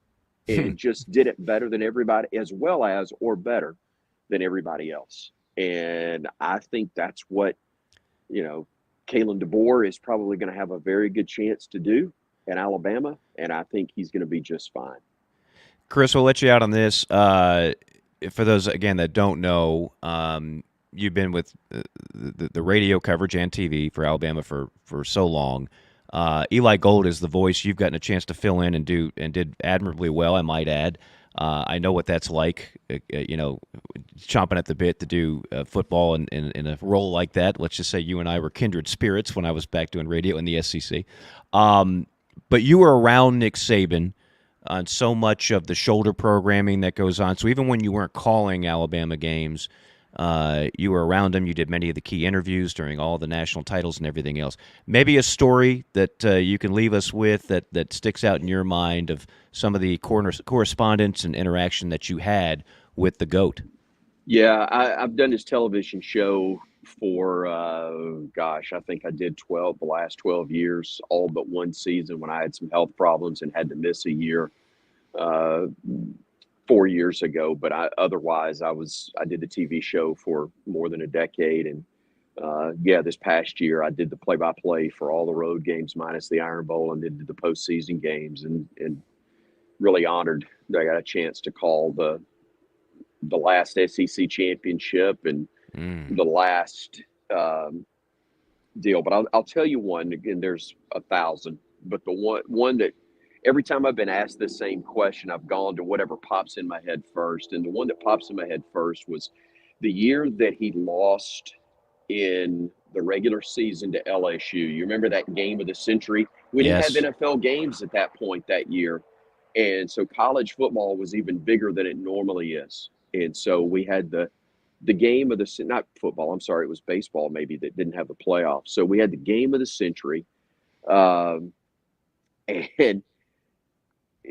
And just did it better than everybody, as well as or better than everybody else. And I think that's what, Kalen DeBoer is probably going to have a very good chance to do in Alabama, and I think he's going to be just fine. Chris, we'll let you out on this. For those, again, that don't know, you've been with the radio coverage and TV for Alabama for so long. Eli Gold is the voice you've gotten a chance to fill in and did admirably well, I might add. I know what that's like, chomping at the bit to do football in a role like that. Let's just say you and I were kindred spirits when I was back doing radio in the SEC. But you were around Nick Saban on so much of the shoulder programming that goes on. So even when you weren't calling Alabama games, you were around them. You did many of the key interviews during all the national titles and everything else. Maybe a story that you can leave us with that sticks out in your mind of some of the correspondence and interaction that you had with the GOAT. Yeah, I've done this television show for, I think I did the last 12 years, all but one season when I had some health problems and had to miss a year 4 years ago. But otherwise, I did the TV show for more than a decade. And this past year I did the play-by-play for all the road games minus the Iron Bowl, and then did the postseason games, and really honored that I got a chance to call the last SEC championship and the last deal. But I'll tell you one, again, there's 1,000, but the one that every time I've been asked the same question, I've gone to whatever pops in my head first. And the one that pops in my head first was the year that he lost in the regular season to LSU. You remember that game of the century? We didn't have NFL games at that point that year. And so college football was even bigger than it normally is. And so we had the game of not football, I'm sorry, it was baseball maybe that didn't have the playoffs. So we had the game of the century. And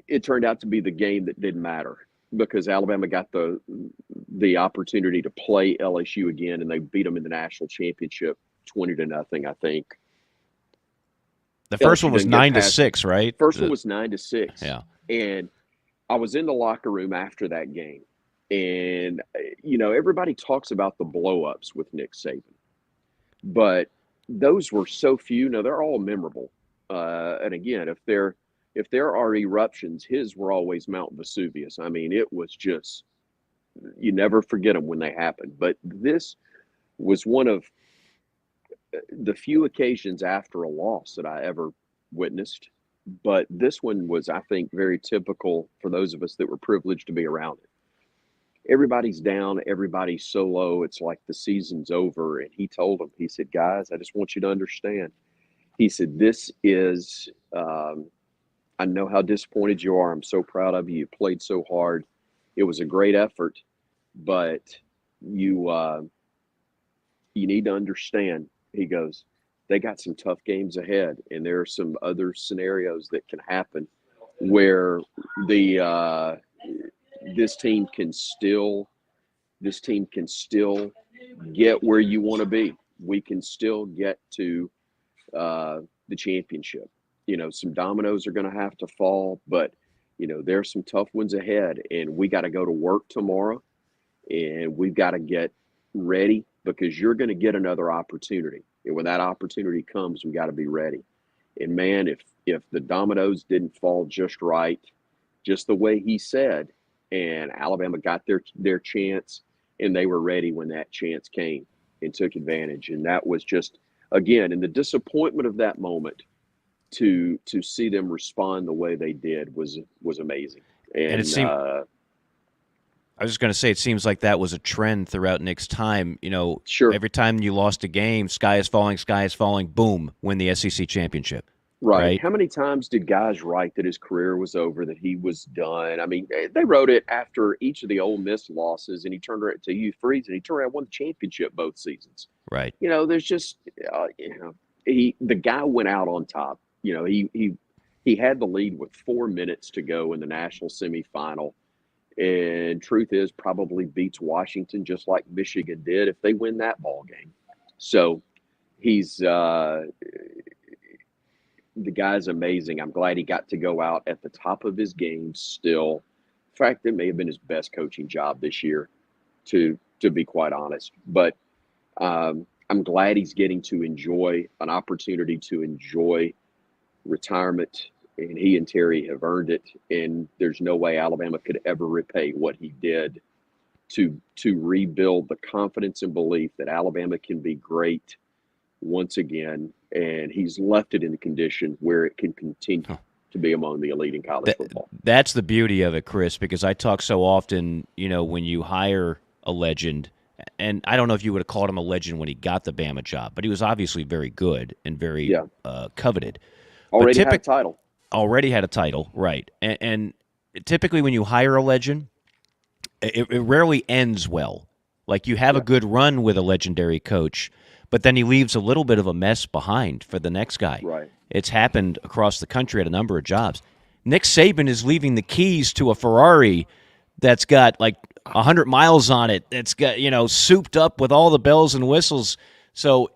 it turned out to be the game that didn't matter because Alabama got the opportunity to play LSU again, and they beat them in the national championship 20-0, I think. The first one was 9-6, right? First one was 9-6. Yeah. And I was in the locker room after that game. And, everybody talks about the blow-ups with Nick Saban. But those were so few. Now, they're all memorable. And again, if there are eruptions, his were always Mount Vesuvius. I mean, it was just, you never forget them when they happen. But this was one of the few occasions after a loss that I ever witnessed. But this one was, I think, very typical for those of us that were privileged to be around it. Everybody's down, everybody's so low, it's like the season's over. And he told them, he said, guys, I just want you to understand. He said, this is, I know how disappointed you are. I'm so proud of you. You played so hard. It was a great effort, but you need to understand, he goes, they got some tough games ahead, and there are some other scenarios that can happen where this team can still get where you want to be. We can still get to the championship. Some dominoes are going to have to fall, but there's some tough ones ahead, and we got to go to work tomorrow, and we've got to get ready because you're going to get another opportunity. And when that opportunity comes, we got to be ready. And man, if the dominoes didn't fall just right, just the way he said, and Alabama got their chance, and they were ready when that chance came and took advantage. And that was just, again, in the disappointment of that moment, to see them respond the way they did was amazing. And it seemed, I was just going to say, it seems like that was a trend throughout Nick's time. Sure. Every time you lost a game, sky is falling, boom, win the SEC championship. Right. How many times did guys write that his career was over, that he was done? I mean, they wrote it after each of the Ole Miss losses, and he turned around to Hugh Freeze, and he turned around and won the championship both seasons. Right. There's just, the guy went out on top. He had the lead with 4 minutes to go in the national semifinal, and truth is probably beats Washington just like Michigan did if they win that ball game. So he's the guy's amazing. I'm glad he got to go out at the top of his game still. In fact, it may have been his best coaching job this year, to be quite honest. But I'm glad he's getting to enjoy an opportunity to enjoy retirement, and he and Terry have earned it. And there's no way Alabama could ever repay what he did to rebuild the confidence and belief that Alabama can be great once again. And he's left it in a condition where it can continue to be among the elite in college football. That's the beauty of it, Chris, because I talk so often, when you hire a legend, and I don't know if you would have called him a legend when he got the Bama job, but he was obviously very good and very coveted. Already had a title. Already had a title, right. And typically when you hire a legend, it rarely ends well. Like you have a good run with a legendary coach, but then he leaves a little bit of a mess behind for the next guy. Right. It's happened across the country at a number of jobs. Nick Saban is leaving the keys to a Ferrari that's got like 100 miles on it. That's got, souped up with all the bells and whistles. So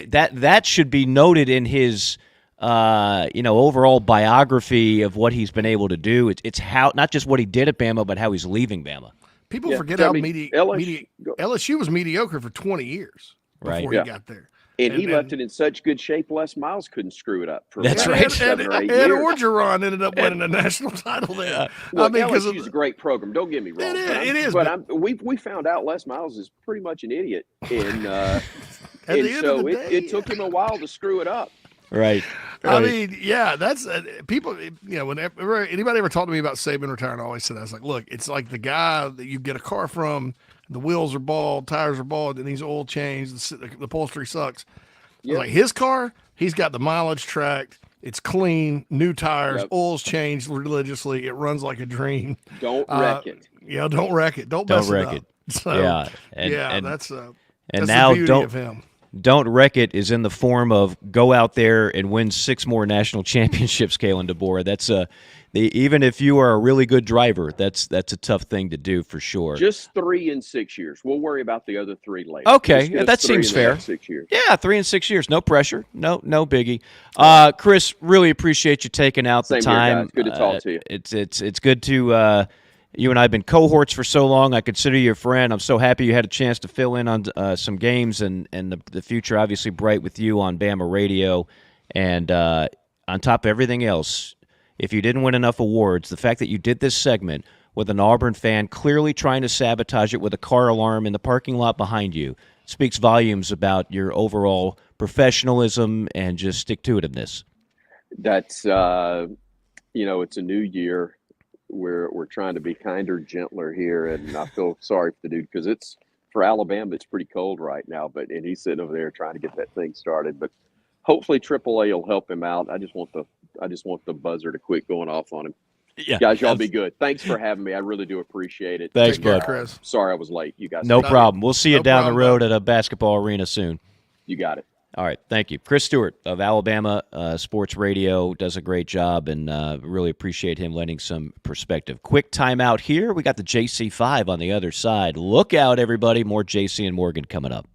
that should be noted in his overall biography of what he's been able to do. It's how, not just what he did at Bama, but how he's leaving Bama. People forget how LSU was mediocre for 20 years before he got there. And he left it in such good shape, Les Miles couldn't screw it up. That's right. And Orgeron ended up winning a national title there. Look, LSU is a great program. Don't get me wrong. It is. But we found out Les Miles is pretty much an idiot. And, it took him a while to screw it up. Right. I mean, that's people. Whenever anybody ever talked to me about Saban retiring, I always said, I was like, look, it's like the guy that you get a car from. The wheels are bald, tires are bald, and he's oil changed. The upholstery sucks. Yeah. Like his car, he's got the mileage tracked. It's clean, new tires, oil's changed religiously. It runs like a dream. Don't wreck it. Yeah, don't wreck it. Don't mess wreck it up. it. So, and that's now the beauty of him. Don't wreck it is in the form of go out there and win 6 more national championships, Kalen DeBoer. That's even if you are a really good driver, that's a tough thing to do for sure. Just 3 in 6 years. We'll worry about the other 3 later. Okay, that seems fair. 6 years. Yeah, 3 in 6 years. No pressure. No biggie. Chris, really appreciate you taking out the time. Here, guys. Good to talk to you. It's good to. You and I have been cohorts for so long. I consider you a friend. I'm so happy you had a chance to fill in on some games, and the future obviously bright with you on Bama Radio. And on top of everything else, if you didn't win enough awards, the fact that you did this segment with an Auburn fan clearly trying to sabotage it with a car alarm in the parking lot behind you speaks volumes about your overall professionalism and just stick-to-itiveness. That's, it's a new year. We're trying to be kinder, gentler here, and I feel sorry for the dude because it's for Alabama. It's pretty cold right now, and he's sitting over there trying to get that thing started. But hopefully, AAA will help him out. I just want the buzzer to quit going off on him. Yeah, guys, y'all be good. Thanks for having me. I really do appreciate it. Thanks, bud. Chris. Sorry I was late. You guys. No problem. We'll see you down the road at a basketball arena soon. You got it. All right, thank you. Chris Stewart of Alabama Sports Radio does a great job, and really appreciate him lending some perspective. Quick timeout here. We got the JC5 on the other side. Look out, everybody. More JC and Morgan coming up.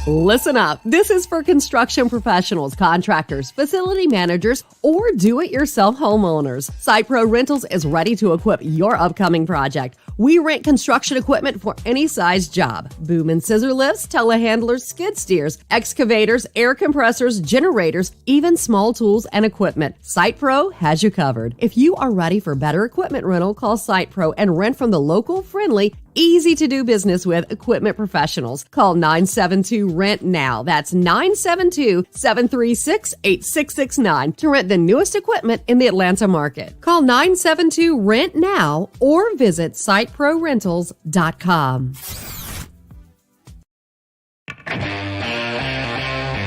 Listen up. This is for construction professionals, contractors, facility managers, or do-it-yourself homeowners. SitePro Rentals is ready to equip your upcoming project. We rent construction equipment for any size job. Boom and scissor lifts, telehandlers, skid steers, excavators, air compressors, generators, even small tools and equipment. SitePro has you covered. If you are ready for better equipment rental, call SitePro and rent from the local, friendly, easy to do business with equipment professionals. Call 972-RENT-NOW. That's 972-736-8669 to rent the newest equipment in the Atlanta market. Call 972-RENT-NOW or visit siteprorentals.com.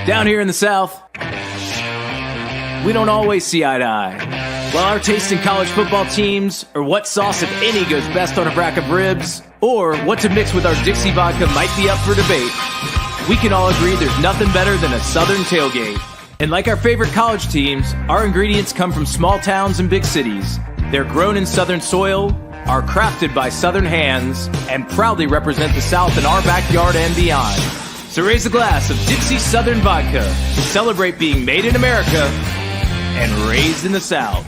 Down here in the South, we don't always see eye to eye. While our taste in college football teams, or what sauce, if any, goes best on a rack of ribs, or what to mix with our Dixie vodka might be up for debate, we can all agree there's nothing better than a Southern tailgate. And like our favorite college teams, our ingredients come from small towns and big cities. They're grown in Southern soil, are crafted by Southern hands, and proudly represent the South in our backyard and beyond. So raise a glass of Dixie Southern Vodka to celebrate being made in America and raised in the South.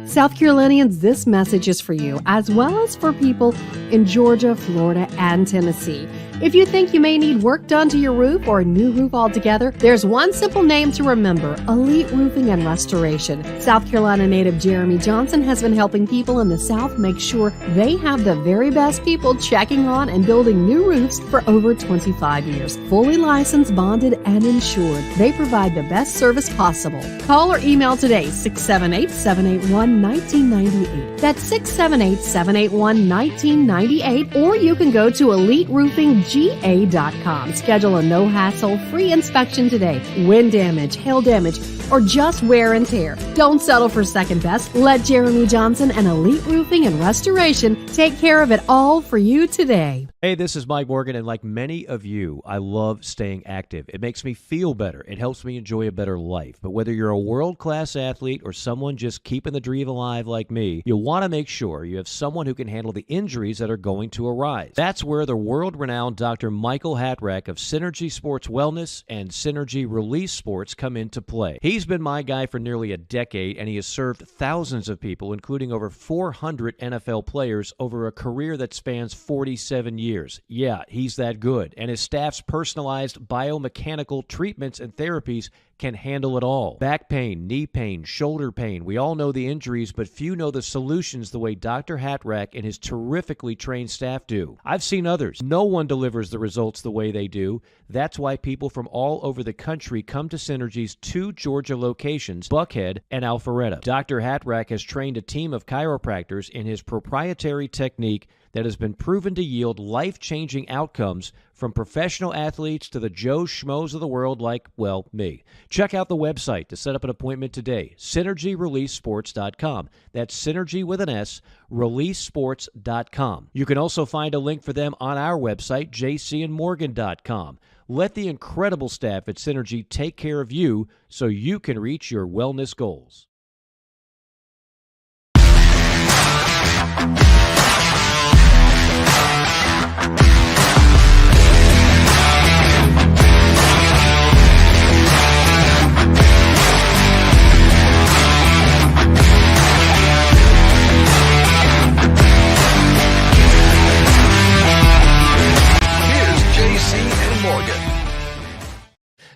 South Carolinians, this message is for you, as well as for people in Georgia, Florida, and Tennessee. If you think you may need work done to your roof or a new roof altogether, there's one simple name to remember: Elite Roofing and Restoration. South Carolina native Jeremy Johnson has been helping people in the South make sure they have the very best people checking on and building new roofs for over 25 years. Fully licensed, bonded, and insured. They provide the best service possible. Call or email today, 678-781-1998. That's 678-781-1998. Or you can go to EliteRoofingGA.com. Schedule a no-hassle, free inspection today. Wind damage, hail damage, or just wear and tear. Don't settle for second best. Let Jeremy Johnson and Elite Roofing and Restoration take care of it all for you today. Hey, this is Mike Morgan, and like many of you, I love staying active. It makes me feel better. It helps me enjoy a better life. But whether you're a world-class athlete or someone just keeping the dream alive like me, you'll want to make sure you have someone who can handle the injuries that are going to arise. That's where the world-renowned Dr. Michael Hatrack of Synergy Sports Wellness and Synergy Release Sports come into play. He's been my guy for nearly a decade, and he has served thousands of people, including over 400 NFL players, over a career that spans 47 years. Yeah, he's that good. And his staff's personalized biomechanical treatments and therapies can handle it all. Back pain, knee pain, shoulder pain. We all know the injuries, but few know the solutions the way Dr. Hatrack and his terrifically trained staff do. I've seen others. No one delivers the results the way they do. That's why people from all over the country come to Synergy's 2 Georgia locations, Buckhead and Alpharetta. Dr. Hatrack has trained a team of chiropractors in his proprietary technique that has been proven to yield life-changing outcomes, from professional athletes to the Joe Schmoes of the world like, well, me. Check out the website to set up an appointment today, SynergyReleaseSports.com. That's Synergy with an S, ReleaseSports.com. You can also find a link for them on our website, jcandmorgan.com. Let the incredible staff at Synergy take care of you so you can reach your wellness goals.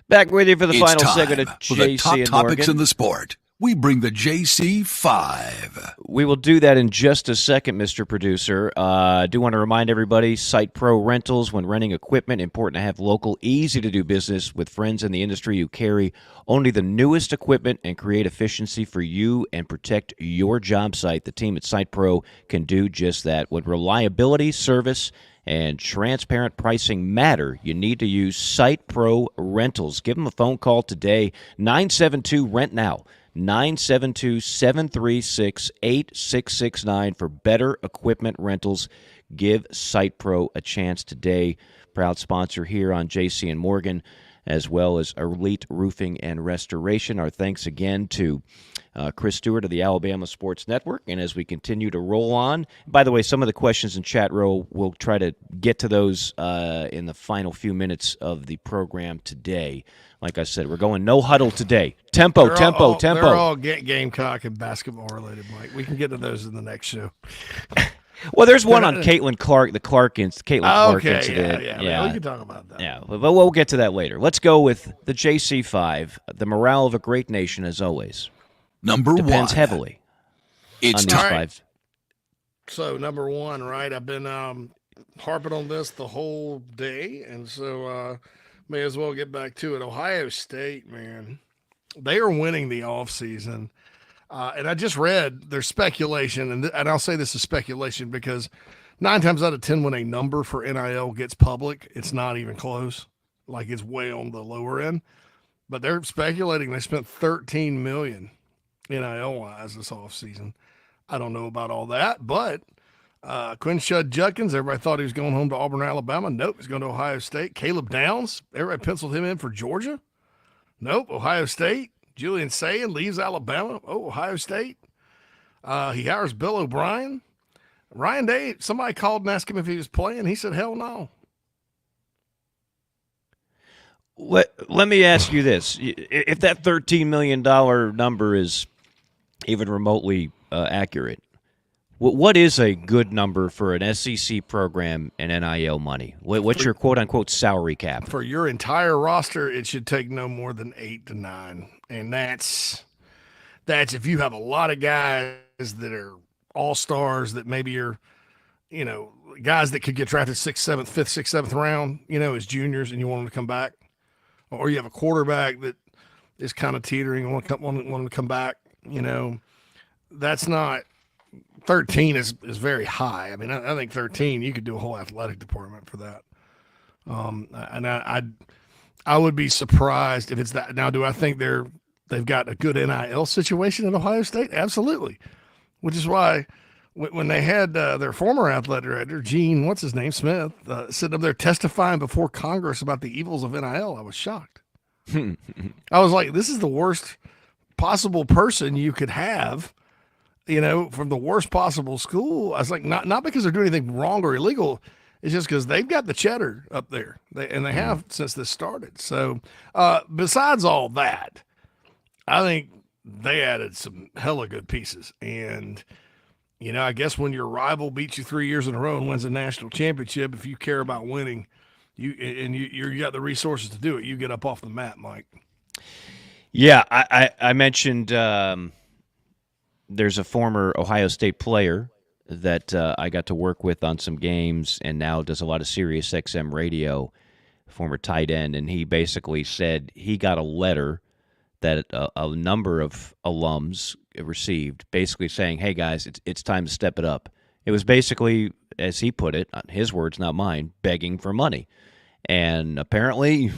Back with you for the It's final time segment of for the top JC and topics Morgan. in the sport. We bring the JC5. We will do that in just a second, Mr. Producer. I do want to remind everybody, Site Pro Rentals, when renting equipment, important to have local, easy-to-do business with friends in the industry who carry only the newest equipment and create efficiency for you and protect your job site. The team at Site Pro can do just that. When reliability, service, and transparent pricing matter, you need to use Site Pro Rentals. Give them a phone call today, 972-RENT-NOW, 972-736-8669 for better equipment rentals. Give Site Pro a chance today. Proud sponsor here on JC and Morgan, as well as Elite Roofing and Restoration. Our thanks again to Chris Stewart of the Alabama Sports Network. And as we continue to roll on, by the way, some of the questions in chat row, we'll try to get to those in the final few minutes of the program today. Like I said, we're going no huddle today. Tempo. They're all Gamecock and basketball related, Mike. We can get to those in the next show. Well, there's one on Caitlin Clark, the Clark incident. Yeah, we can talk about that. Yeah, but we'll get to that later. Let's go with the JC5, the morale of a great nation, as always. Number Depends one. heavily It's on these time. five. So, number one, right? I've been harping on this the whole day, and so may as well get back to it. Ohio State, man, they are winning the offseason. And I just read there's speculation, and I'll say this is speculation because 9 times out of 10 when a number for NIL gets public, it's not even close. Like it's way on the lower end. But they're speculating they spent $13 million NIL-wise this offseason. I don't know about all that, but Quinshud Judkins, everybody thought he was going home to Auburn, Alabama. Nope, he's going to Ohio State. Caleb Downs, everybody penciled him in for Georgia. Nope, Ohio State. Julian Sayin leaves Alabama. Oh, Ohio State. He hires Bill O'Brien. Ryan Day, somebody called and asked him if he was playing. He said, hell no. Let me ask you this. If that $13 million number is even remotely accurate, what is a good number for an SEC program and NIL money? What's your quote-unquote salary cap? For your entire roster, it should take no more than 8 to 9. And that's if you have a lot of guys that are all-stars that maybe are, guys that could get drafted 6th, 7th, 5th, 6th, 7th round, as juniors, and you want them to come back. or you have a quarterback that is kind of teetering and want to come back, that's not 13 is very high. I mean, I think 13 you could do a whole athletic department for that. And I would be surprised if it's that. Now, do I think they've got a good NIL situation at Ohio State? Absolutely, which is why when they had their former athletic director, Gene, what's his name, Smith, sitting up there testifying before Congress about the evils of NIL, I was shocked. I was like, this is the worst possible person you could have, from the worst possible school. I was like, not because they're doing anything wrong or illegal. It's just because they've got the cheddar up there, they have since this started. So besides all that, I think they added some hella good pieces. And, I guess when your rival beats you 3 years in a row and wins a national championship, if you care about winning, you got the resources to do it, you get up off the mat, Mike. Yeah, I mentioned there's a former Ohio State player that I got to work with on some games and now does a lot of Sirius XM radio, former tight end, and he basically said he got a letter that a number of alums received basically saying, hey, guys, it's time to step it up. It was basically, as he put it, his words, not mine, begging for money. And apparently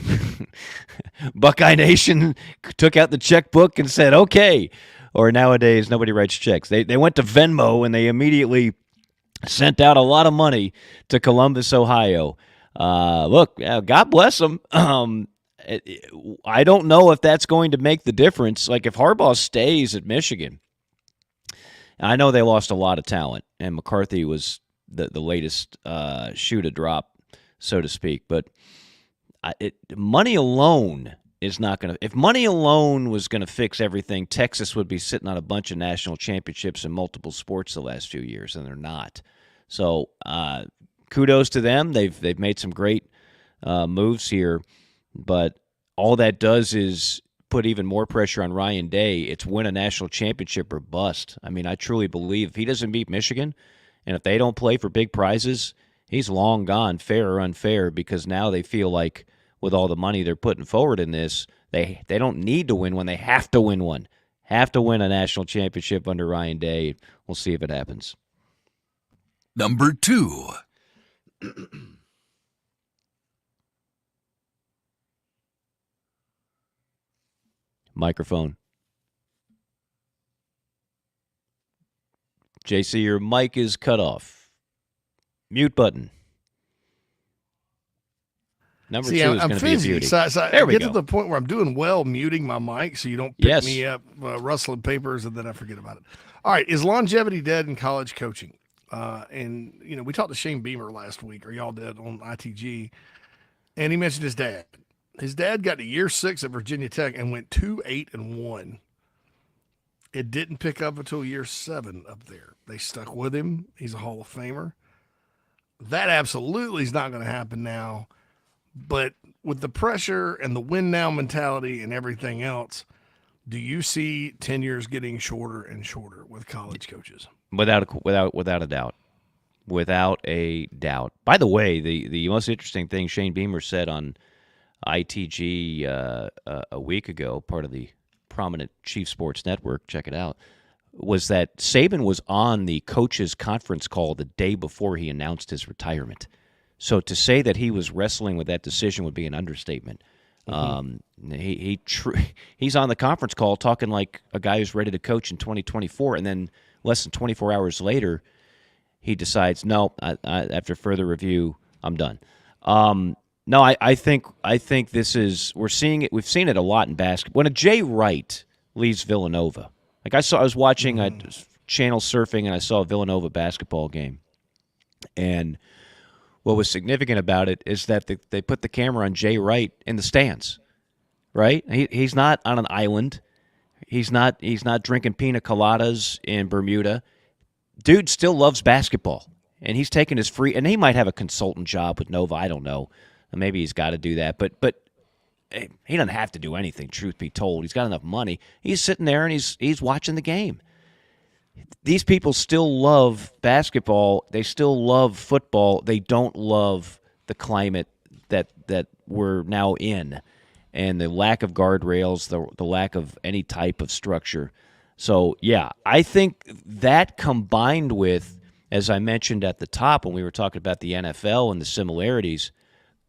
Buckeye Nation took out the checkbook and said, okay. Or nowadays, nobody writes checks. They went to Venmo and they immediately sent out a lot of money to Columbus, Ohio. Look, God bless them. I don't know if that's going to make the difference. Like if Harbaugh stays at Michigan, I know they lost a lot of talent, and McCarthy was the latest shoe to drop, so to speak. But money alone is not going to – if money alone was going to fix everything, Texas would be sitting on a bunch of national championships in multiple sports the last few years, and they're not. So kudos to them. They've made some great moves here, but all that does is put even more pressure on Ryan Day. It's win a national championship or bust. I mean, I truly believe if he doesn't beat Michigan and if they don't play for big prizes, he's long gone, fair or unfair, because now they feel like with all the money they're putting forward in this, they don't need to win one. They have to win one. Have to win a national championship under Ryan Day. We'll see if it happens. Number 2. Microphone. JC, your mic is cut off. Mute button. Number 2 is going to be a beauty. So there we get go. to the point where I'm doing well muting my mic so you don't pick me up rustling papers and then I forget about it. All right, is longevity dead in college coaching? And, we talked to Shane Beamer last week, or y'all did on ITG, and he mentioned his dad. His dad got to year 6 at Virginia Tech and went 2-8-1. It didn't pick up until year 7 up there. They stuck with him. He's a Hall of Famer. That absolutely is not going to happen now. But with the pressure and the win now mentality and everything else, do you see tenures getting shorter and shorter with college coaches? Without a doubt. Without a doubt. By the way, the most interesting thing Shane Beamer said on ITG a week ago, part of the prominent Chief Sports Network, check it out, was that Saban was on the coaches' conference call the day before he announced his retirement. So to say that he was wrestling with that decision would be an understatement. Mm-hmm. He's on the conference call talking like a guy who's ready to coach in 2024, and then less than 24 hours later, he decides, no, after further review, I'm done. No, I think this is, we're seeing it. We've seen it a lot in basketball. When a Jay Wright leaves Villanova, like I was watching a channel surfing and I saw a Villanova basketball game, and what was significant about it is that they put the camera on Jay Wright in the stands, right? He's not on an island. He's not drinking pina coladas in Bermuda. Dude still loves basketball, and he's taking his free. And he might have a consultant job with Nova. I don't know. Maybe he's got to do that, but he doesn't have to do anything. Truth be told, he's got enough money. He's sitting there and he's watching the game. These people still love basketball. They still love football. They don't love the climate that we're now in. and the lack of guardrails, the lack of any type of structure. So, yeah, I think that combined with, as I mentioned at the top when we were talking about the NFL and the similarities,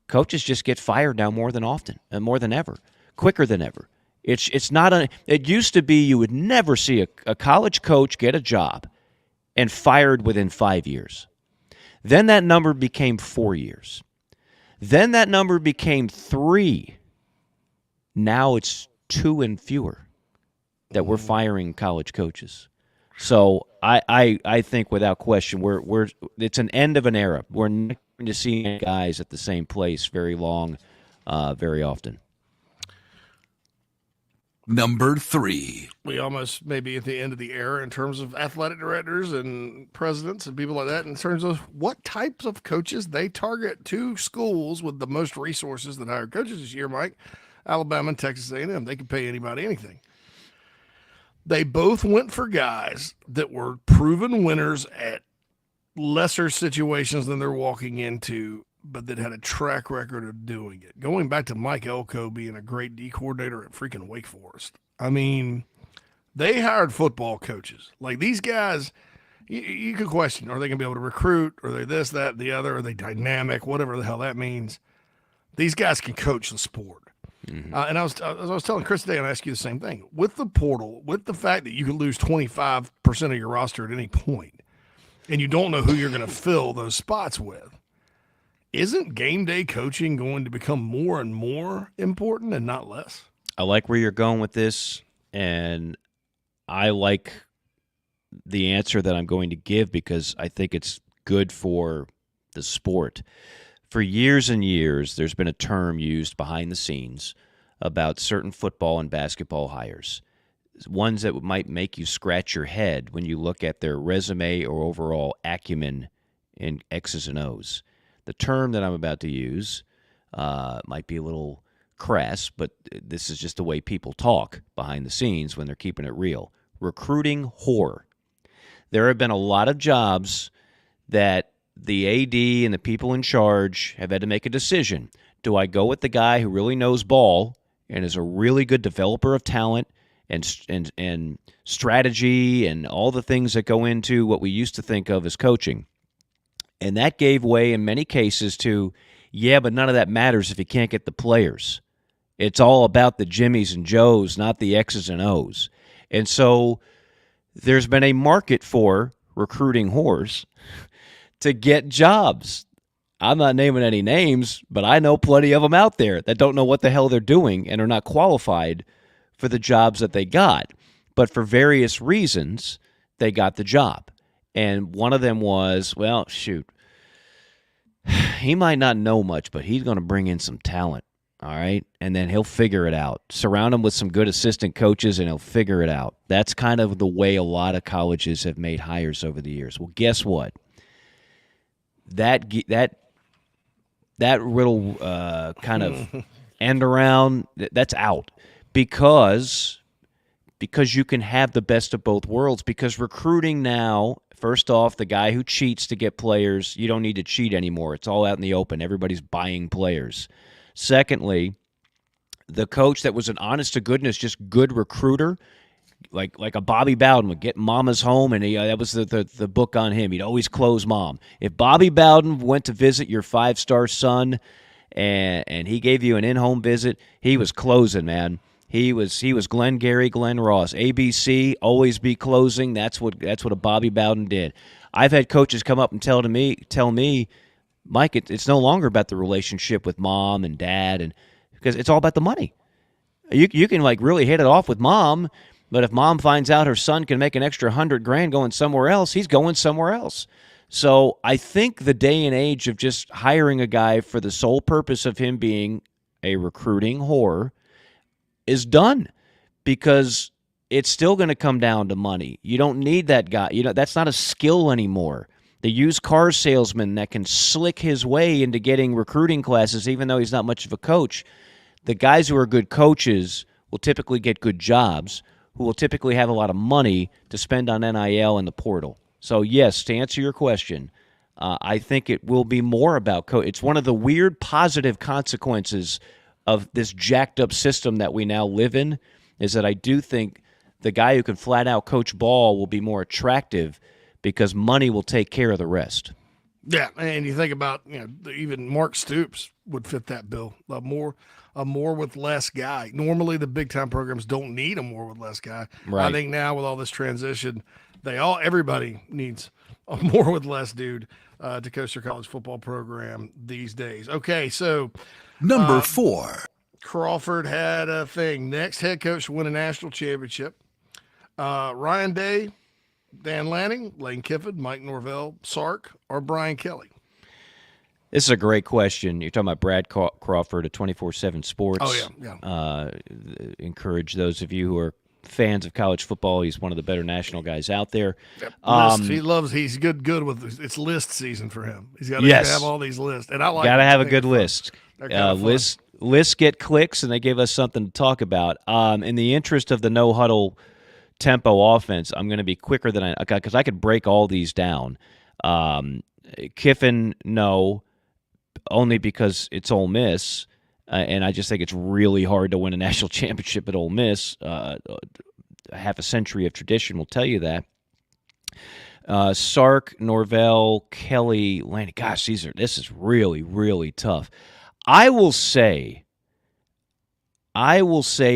coaches just get fired now more than often and more than ever, quicker than ever. It's not it used to be you would never see a college coach get a job and fired within 5 years. Then that number became 4 years. Then that number became 3. Now it's 2 and fewer that we're firing college coaches. So I think without question we're it's an end of an era. We're not going to see guys at the same place very long, very often. Number 3. We almost maybe at the end of the era in terms of athletic directors and presidents and people like that, in terms of what types of coaches they target. 2 schools with the most resources that hired coaches this year, Mike, Alabama and Texas A&M. They can pay anybody anything. They both went for guys that were proven winners at lesser situations than they're walking into, but that had a track record of doing it. Going back to Mike Elko being a great D coordinator at freaking Wake Forest. I mean, they hired football coaches. Like these guys, you could question, are they going to be able to recruit? Are they this, that, the other? Are they dynamic? Whatever the hell that means. These guys can coach the sport. Mm-hmm. And I was telling Chris today, and I asked you the same thing. With the portal, with the fact that you can lose 25% of your roster at any point, and you don't know who you're going to fill those spots with, isn't game day coaching going to become more and more important and not less? I like where you're going with this, and I like the answer that I'm going to give because I think it's good for the sport. For years and years, there's been a term used behind the scenes about certain football and basketball hires, ones that might make you scratch your head when you look at their resume or overall acumen in X's and O's. The term that I'm about to use might be a little crass, but this is just the way people talk behind the scenes when they're keeping it real. Recruiting whore. There have been a lot of jobs that the AD and the people in charge have had to make a decision. Do I go with the guy who really knows ball and is a really good developer of talent and strategy and all the things that go into what we used to think of as coaching? And that gave way in many cases to, yeah, but none of that matters if you can't get the players. It's all about the Jimmies and Joes, not the X's and O's. And so there's been a market for recruiting whores to get jobs. I'm not naming any names, but I know plenty of them out there that don't know what the hell they're doing and are not qualified for the jobs that they got. But for various reasons, they got the job. And one of them was, well, shoot, he might not know much, but he's going to bring in some talent, all right? And then he'll figure it out. Surround him with some good assistant coaches, and he'll figure it out. That's kind of the way a lot of colleges have made hires over the years. Well, guess what? That little kind of end around, that's out because you can have the best of both worlds. Because recruiting now, first off, the guy who cheats to get players, you don't need to cheat anymore. It's all out in the open. Everybody's buying players. Secondly, the coach that was an honest-to-goodness, just good recruiter, like a Bobby Bowden would get Mama's home, and that was the book on him. He'd always close Mom. If Bobby Bowden went to visit your 5-star son and he gave you an in-home visit, he was closing, man. He was Glenn Gary, Glenn Ross. ABC, always be closing. That's what a Bobby Bowden did. I've had coaches come up and tell me, Mike, it's no longer about the relationship with Mom and Dad, and because it's all about the money. You can really hit it off with Mom. But if Mom finds out her son can make an extra $100,000 going somewhere else, he's going somewhere else. So I think the day and age of just hiring a guy for the sole purpose of him being a recruiting whore is done, because it's still going to come down to money. You don't need that guy. That's not a skill anymore. The used car salesman that can slick his way into getting recruiting classes, even though he's not much of a coach. The guys who are good coaches will typically get good jobs, who will typically have a lot of money to spend on NIL and the portal. So, yes, to answer your question, I think it will be more about it's one of the weird positive consequences of this jacked up system that we now live in is that I do think the guy who can flat out coach ball will be more attractive because money will take care of the rest. Yeah, and you think about, even Mark Stoops would fit that bill. A more with less guy. Normally the big time programs don't need a more with less guy. Right. I think now with all this transition, everybody needs a more with less dude to coach their college football program these days. Okay, so Number 4. Crawford had a thing. Next head coach to win a national championship. Ryan Day, Dan Lanning, Lane Kiffin, Mike Norvell, Sark, or Brian Kelly? This is a great question. You're talking about Brad Crawford of 24/7 Sports. Oh, yeah. Encourage those of you who are fans of college football. He's one of the better national guys out there. Yep. He's good with it's list season for him. He's got to have all these lists. And I like got to have a good list. Lists get clicks, and they give us something to talk about. In the interest of the no huddle tempo offense, I'm going to be quicker than because I could break all these down. Kiffin, no, only because it's Ole Miss, and I just think it's really hard to win a national championship at Ole Miss. Half a century of tradition will tell you that. Sark, Norvell, Kelly, Lanning. Gosh, this is really, really tough. I will say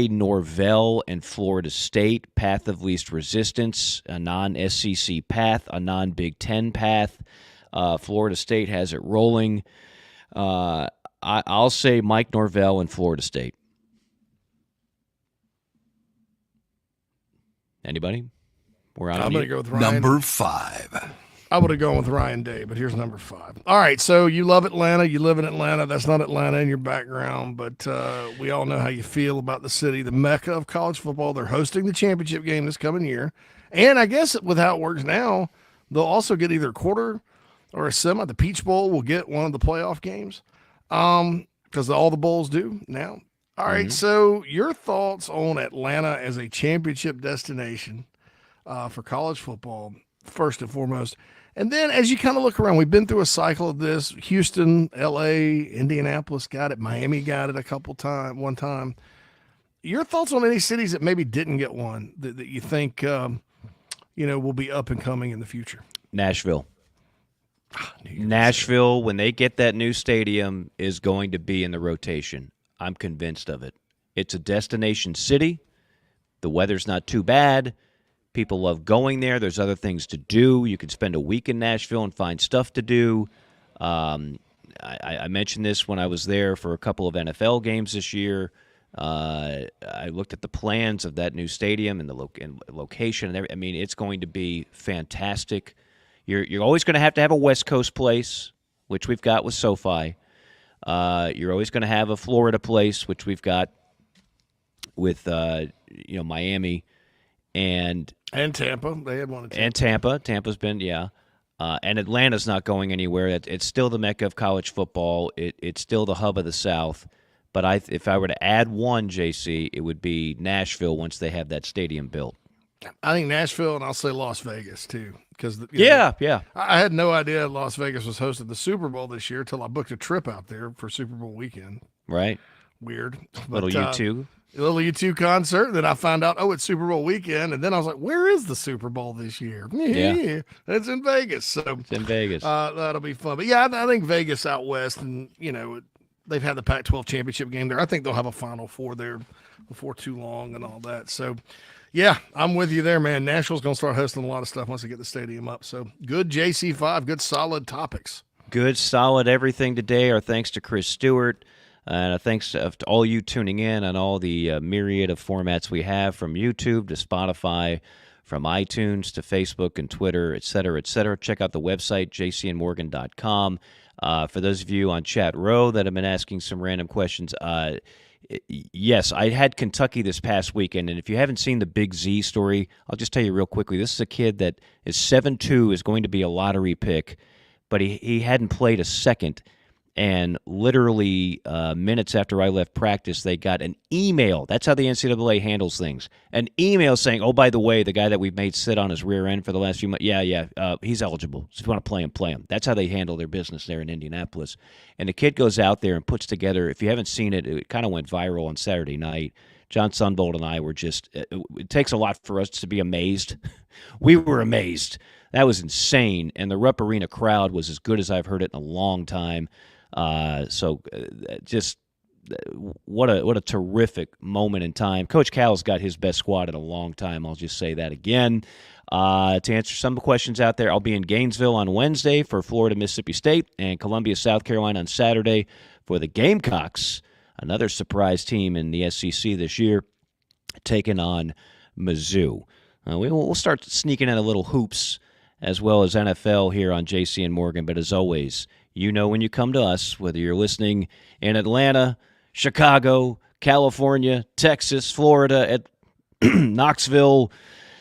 Norvell and Florida State, path of least resistance, a non-SEC path, a non-Big Ten path. Florida State has it rolling. I'll say Mike Norvell and Florida State. Anybody? I'm going to go with Ryan. Number 5. I would have gone with Ryan Day, but here's number 5. All right, so you love Atlanta. You live in Atlanta. That's not Atlanta in your background, but we all know how you feel about the city, the mecca of college football. They're hosting the championship game this coming year. And I guess with how it works now, they'll also get either a quarter or a semi. The Peach Bowl will get one of the playoff games because all the bowls do now. All right, so your thoughts on Atlanta as a championship destination for college football, first and foremost. And then as you kind of look around, we've been through a cycle of this. Houston, L.A., Indianapolis got it. Miami got it one time. Your thoughts on any cities that maybe didn't get one that you think, will be up and coming in the future? Nashville. Nashville, when they get that new stadium, is going to be in the rotation. I'm convinced of it. It's a destination city. The weather's not too bad. People love going there. There's other things to do. You can spend a week in Nashville and find stuff to do. I mentioned this when I was there for a couple of NFL games this year. I looked at the plans of that new stadium and the location. And I mean, it's going to be fantastic. You're always going to have a West Coast place, which we've got with SoFi. You're always going to have a Florida place, which we've got with Miami. And Tampa. They had one. And Tampa. Tampa's been, and Atlanta's not going anywhere. It's still the mecca of college football. It's still the hub of the South. But if I were to add one, JC, it would be Nashville once they have that stadium built. I think Nashville, and I'll say Las Vegas, too. Because I had no idea Las Vegas was hosting the Super Bowl this year until I booked a trip out there for Super Bowl weekend. Right. Weird. Little U2. A little U2 concert. Then I found out, it's Super Bowl weekend. And then I was like, where is the Super Bowl this year? Yeah. It's in Vegas. So it's in Vegas. That'll be fun. But I think Vegas out west, and, they've had the Pac-12 championship game there. I think they'll have a Final Four there before too long and all that. So, yeah, I'm with you there, man. Nashville's going to start hosting a lot of stuff once they get the stadium up. So, good JC5, good solid topics. Good, solid everything today. Our thanks to Chris Stewart. And thanks to all you tuning in on all the myriad of formats we have, from YouTube to Spotify, from iTunes to Facebook and Twitter, et cetera, et cetera. Check out the website, jcandmorgan.com. For those of you on Chat Row that have been asking some random questions, yes, I had Kentucky this past weekend, and if you haven't seen the Big Z story, I'll just tell you real quickly. This is a kid that is 7'2", is going to be a lottery pick, but he hadn't played a second. And literally minutes after I left practice, they got an email. That's how the NCAA handles things. An email saying, oh, by the way, the guy that we've made sit on his rear end for the last few months, he's eligible. So if you want to play him, play him. That's how they handle their business there in Indianapolis. And the kid goes out there and puts together, if you haven't seen it, it kind of went viral on Saturday night. John Sunbolt and I were just, it takes a lot for us to be amazed. We were amazed. That was insane. And the Rupp Arena crowd was as good as I've heard it in a long time. Just what a terrific moment in time. Coach Cal's got his best squad in a long time. I'll just say that again. To answer some of the questions out there, I'll be in Gainesville on Wednesday for Florida, Mississippi State, and Columbia, South Carolina on Saturday for the Gamecocks, another surprise team in the SEC this year, taking on Mizzou. We'll start sneaking in a little hoops as well as NFL here on JC and Morgan, but as always, you know when you come to us, whether you're listening in Atlanta, Chicago, California, Texas, Florida, at Knoxville,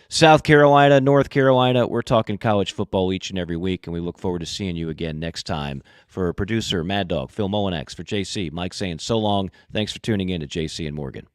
South Carolina, North Carolina, we're talking college football each and every week, and we look forward to seeing you again next time. For producer Mad Dog, Phil Molinax, for JC, Mike saying so long. Thanks for tuning in to JC and Morgan.